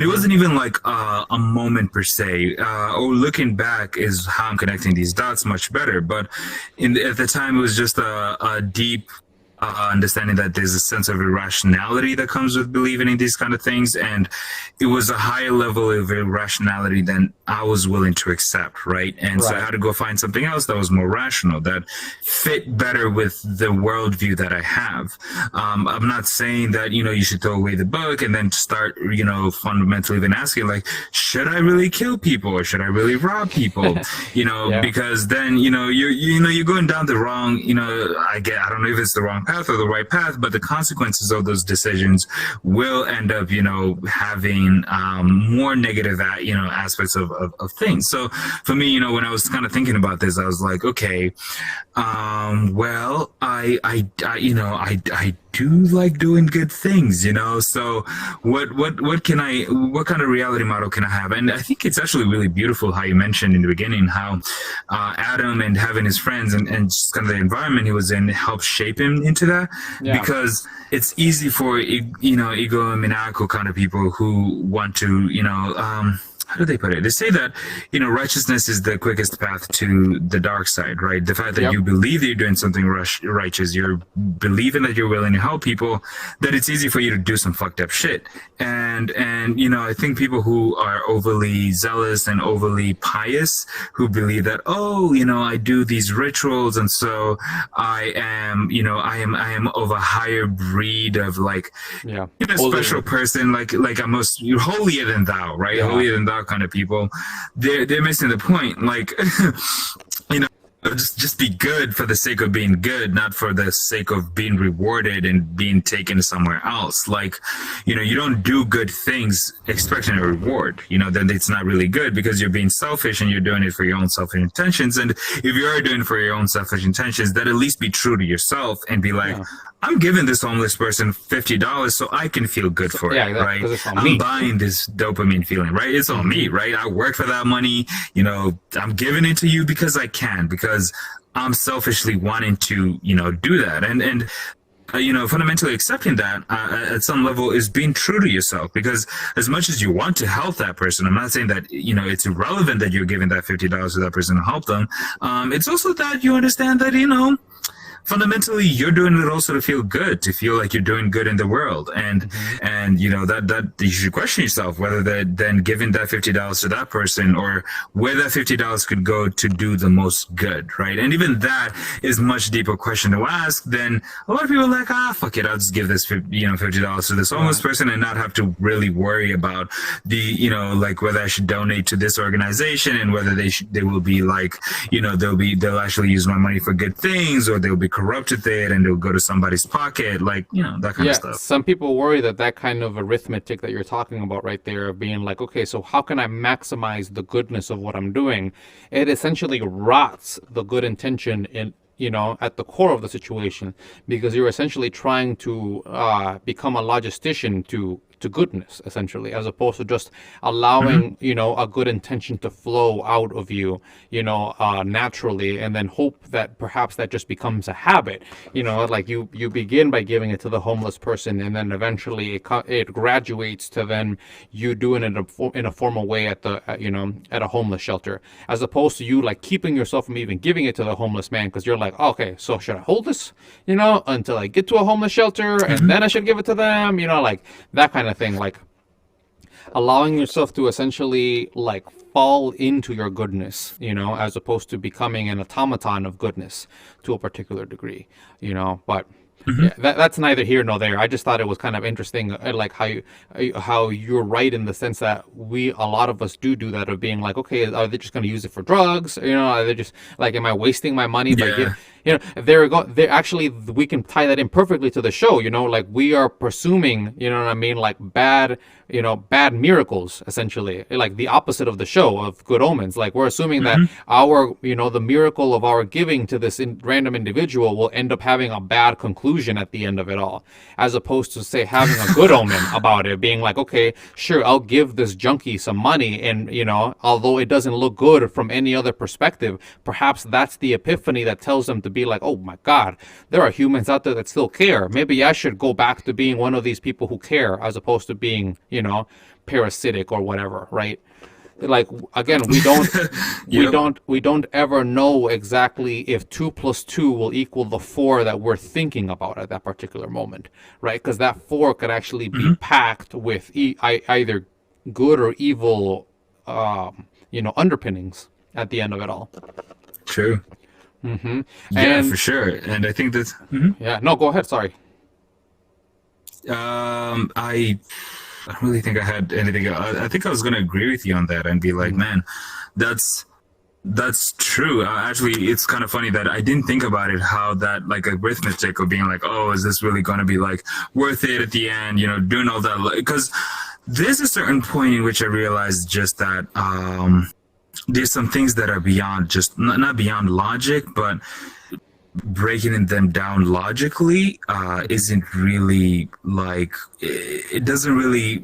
it wasn't even like a moment per se. Looking back is how I'm connecting these dots much better. But at the time, it was just a deep understanding that there's a sense of irrationality that comes with believing in these kind of things, and it was a higher level of irrationality than I was willing to accept, right? And so I had to go find something else that was more rational, that fit better with the worldview that I have. I'm not saying that, you should throw away the book and then start, fundamentally even asking, like, should I really kill people or should I really rob people? Because then, you're going down the wrong, I don't know if it's the wrong path or the right path, but the consequences of those decisions will end up, having more negative, aspects of things. So for me, when I was kind of thinking about this, I was like, okay, well, I do like doing good things, so what kind of reality model can I have? And I think it's actually really beautiful how you mentioned in the beginning how Adam and having his friends and just kind of the environment he was in helped shape him into that. Because it's easy for egomaniacal kind of people who want to how do they put it? They say that, righteousness is the quickest path to the dark side, right? The fact that Yep. you believe that you're doing something righteous, you're believing that you're willing to help people, that it's easy for you to do some fucked up shit. And I think people who are overly zealous and overly pious, who believe that, I do these rituals, and so I am of a higher breed of like, Yeah. special person, like you're holier than thou, right? Yeah. Holier than thou kind of people. They're missing the point. Like, just be good for the sake of being good, not for the sake of being rewarded and being taken somewhere else. Like, you don't do good things expecting a reward. Then it's not really good because you're being selfish and you're doing it for your own selfish intentions. And if you are doing it for your own selfish intentions, then at least be true to yourself and be like, I'm giving this homeless person $50 so I can feel good for it, right? It's on I'm me. buying this dopamine feeling, right? It's on me, right? I work for that money. I'm giving it to you because I can, because I'm selfishly wanting to, do that. And fundamentally accepting that at some level is being true to yourself, because as much as you want to help that person, I'm not saying that, it's irrelevant that you're giving that $50 to that person to help them. It's also that you understand that, fundamentally you're doing it also to feel good, to feel like you're doing good in the world, and that you should question yourself whether that then giving that $50 to that person, or where that $50 could go to do the most good, right? And even that is much deeper question to ask than a lot of people are like, fuck it, I'll just give this $50 to this homeless person and not have to really worry about the like whether I should donate to this organization and whether they will be like, they'll actually use my money for good things, or they'll be corrupted it and it'll go to somebody's pocket, like that kind of stuff. Some people worry that kind of arithmetic that you're talking about right there, of being like, okay, so how can I maximize the goodness of what I'm doing? It essentially rots the good intention in at the core of the situation, because you're essentially trying to become a logistician to goodness, essentially, as opposed to just allowing a good intention to flow out of you naturally, and then hope that perhaps that just becomes a habit. Like you begin by giving it to the homeless person, and then eventually it graduates to then you doing it in a formal way at the at a homeless shelter, as opposed to you like keeping yourself from even giving it to the homeless man, because you're like, okay, so should I hold this until I get to a homeless shelter and then I should give it to them, like that kind of thing, like allowing yourself to essentially like fall into your goodness, as opposed to becoming an automaton of goodness to a particular degree, but yeah, that's neither here nor there. I just thought it was kind of interesting, like how you're right in the sense that a lot of us do that, of being like, okay, are they just going to use it for drugs? Are they just like, am I wasting my money by there actually, we can tie that in perfectly to the show, like we are presuming, like bad miracles, essentially, like the opposite of the show of Good Omens. Like we're assuming that our, the miracle of our giving to this random individual will end up having a bad conclusion at the end of it all, as opposed to, say, having a good omen about it, being like, okay, sure, I'll give this junkie some money, and although it doesn't look good from any other perspective, perhaps that's the epiphany that tells them to be like, oh my God, there are humans out there that still care. Maybe I should go back to being one of these people who care, as opposed to being, parasitic or whatever, right? Like, again, we don't we don't ever know exactly if 2 + 2 will equal the 4 that we're thinking about at that particular moment, right? Because that 4 could actually be packed with either good or evil underpinnings at the end of it all. True. Mm-hmm. Yeah, for sure. And I think that yeah, no, go ahead, sorry. I don't really think I had anything. I think I was going to agree with you on that and be like, man, that's true. Actually, it's kind of funny that I didn't think about it, how that like arithmetic of being like, oh, is this really going to be like worth it at the end, doing all that? Because there's a certain point in which I realized just that there's some things that are beyond just not beyond logic, but breaking them down logically isn't really like, it doesn't really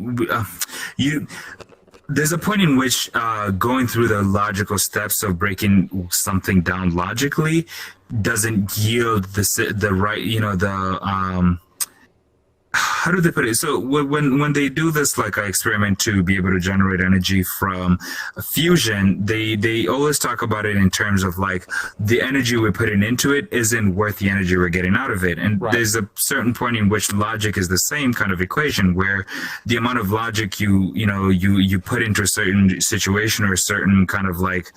there's a point in which going through the logical steps of breaking something down logically doesn't yield the right, how do they put it? So when they do this like experiment to be able to generate energy from a fusion, they always talk about it in terms of like the energy we're putting into it isn't worth the energy we're getting out of it. And Right. there's a certain point in which logic is the same kind of equation where the amount of logic you put into a certain situation or a certain kind of like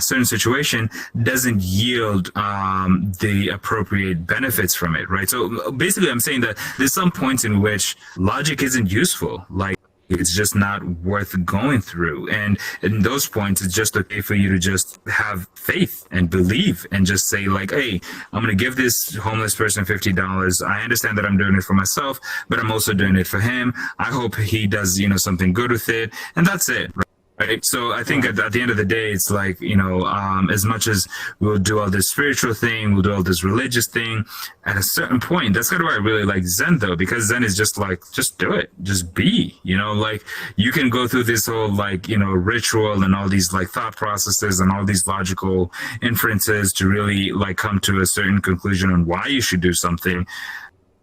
certain situation doesn't yield the appropriate benefits from it, right? So basically, I'm saying that there's some points in which logic isn't useful. Like it's just not worth going through. And in those points, it's just okay for you to just have faith and believe and just say like, hey, I'm going to give this homeless person $50. I understand that I'm doing it for myself, but I'm also doing it for him. I hope he does, something good with it. And that's it. Right. So I think at the end of the day, it's like, as much as we'll do all this spiritual thing, we'll do all this religious thing, at a certain point, that's kind of why I really like Zen, though, because Zen is just like, just do it, just be, like you can go through this whole like, ritual and all these like thought processes and all these logical inferences to really like come to a certain conclusion on why you should do something.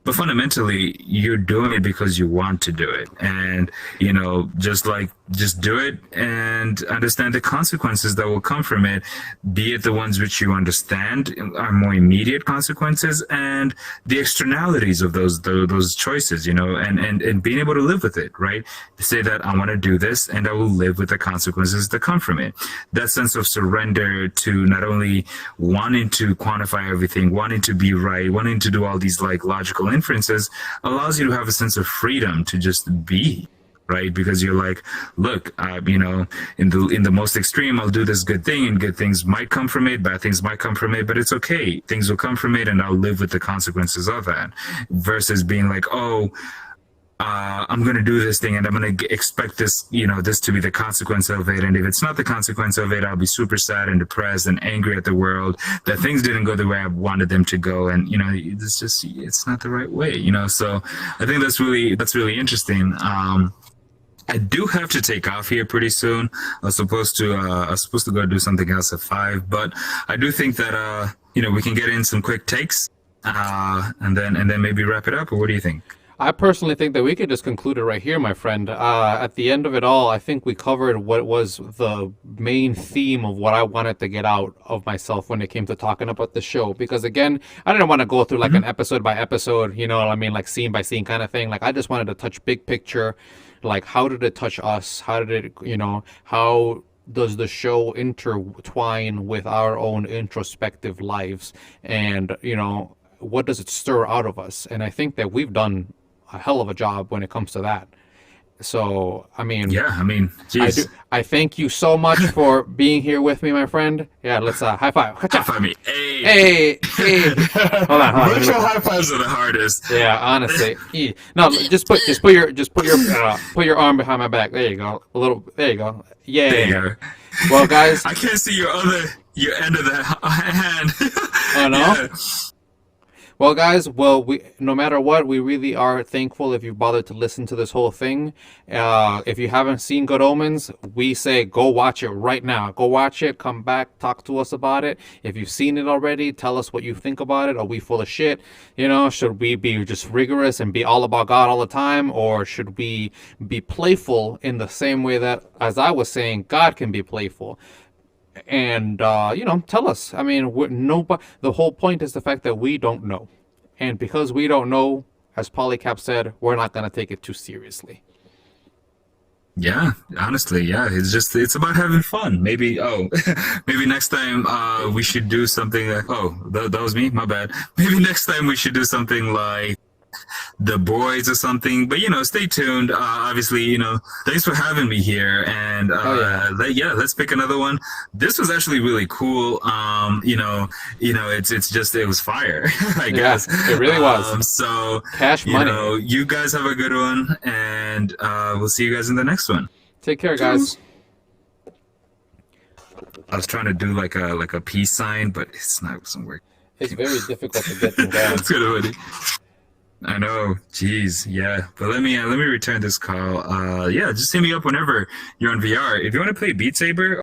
But fundamentally, you're doing it because you want to do it. And, just do it and understand the consequences that will come from it, be it the ones which you understand are more immediate consequences and the externalities of those choices, and being able to live with it, right? To say that I want to do this and I will live with the consequences that come from it. That sense of surrender to not only wanting to quantify everything, wanting to be right, wanting to do all these like logical inferences allows you to have a sense of freedom to just be, right? Because you're like, look, in the most extreme, I'll do this good thing and good things might come from it, bad things might come from it, but it's okay. Things will come from it and I'll live with the consequences of that versus being like, I'm going to do this thing and I'm going to expect this, this to be the consequence of it. And if it's not the consequence of it, I'll be super sad and depressed and angry at the world that things didn't go the way I wanted them to go. And, it's not the right way, so I think that's really interesting. I do have to take off here pretty soon. I was supposed to go do something else at 5, but I do think that, we can get in some quick takes, and then maybe wrap it up. Or what do you think? I personally think that we could just conclude it right here, my friend. At the end of it all, I think we covered what was the main theme of what I wanted to get out of myself when it came to talking about the show. Because again, I didn't want to go through like an episode by episode, you know what I mean, like scene by scene kind of thing. Like I just wanted to touch big picture, like how did it touch us? How did it, how does the show intertwine with our own introspective lives? And, what does it stir out of us? And I think that we've done a hell of a job when it comes to that. So, geez. I thank you so much for being here with me, my friend. Yeah, let's high five. High five me. Hey. Hey. Hold on. Virtual high fives are the hardest. Yeah, honestly. No, just put your arm behind my back. There you go. There you go. Yeah. There you go. Well, guys. I can't see your end of the hand. Oh no. Yeah. Well, guys, no matter what, we really are thankful if you bothered to listen to this whole thing. If you haven't seen Good Omens, we say go watch it right now. Go watch it, come back, talk to us about it. If you've seen it already, tell us what you think about it. Are we full of shit? Should we be just rigorous and be all about God all the time? Or should we be playful in the same way that, as I was saying, God can be playful? And tell us. I mean, the whole point is the fact that we don't know, and because we don't know, as Polycap said, we're not going to take it too seriously. Yeah, honestly, yeah. It's about having fun. Maybe maybe next time we should do something like, that was me, my bad. Maybe next time we should do something like The Boys or something. But stay tuned. Obviously, thanks for having me here. And let's pick another one. This was actually really cool. It was fire. I guess it really was. So cash money. You guys have a good one, and we'll see you guys in the next one. Take care, guys. I was trying to do like a peace sign, but it wasn't working. It's very difficult to get them down. It's kind of funny. I know. Jeez. Yeah. But let me return this call. Just hit me up whenever you're on VR. If you want to play Beat Saber,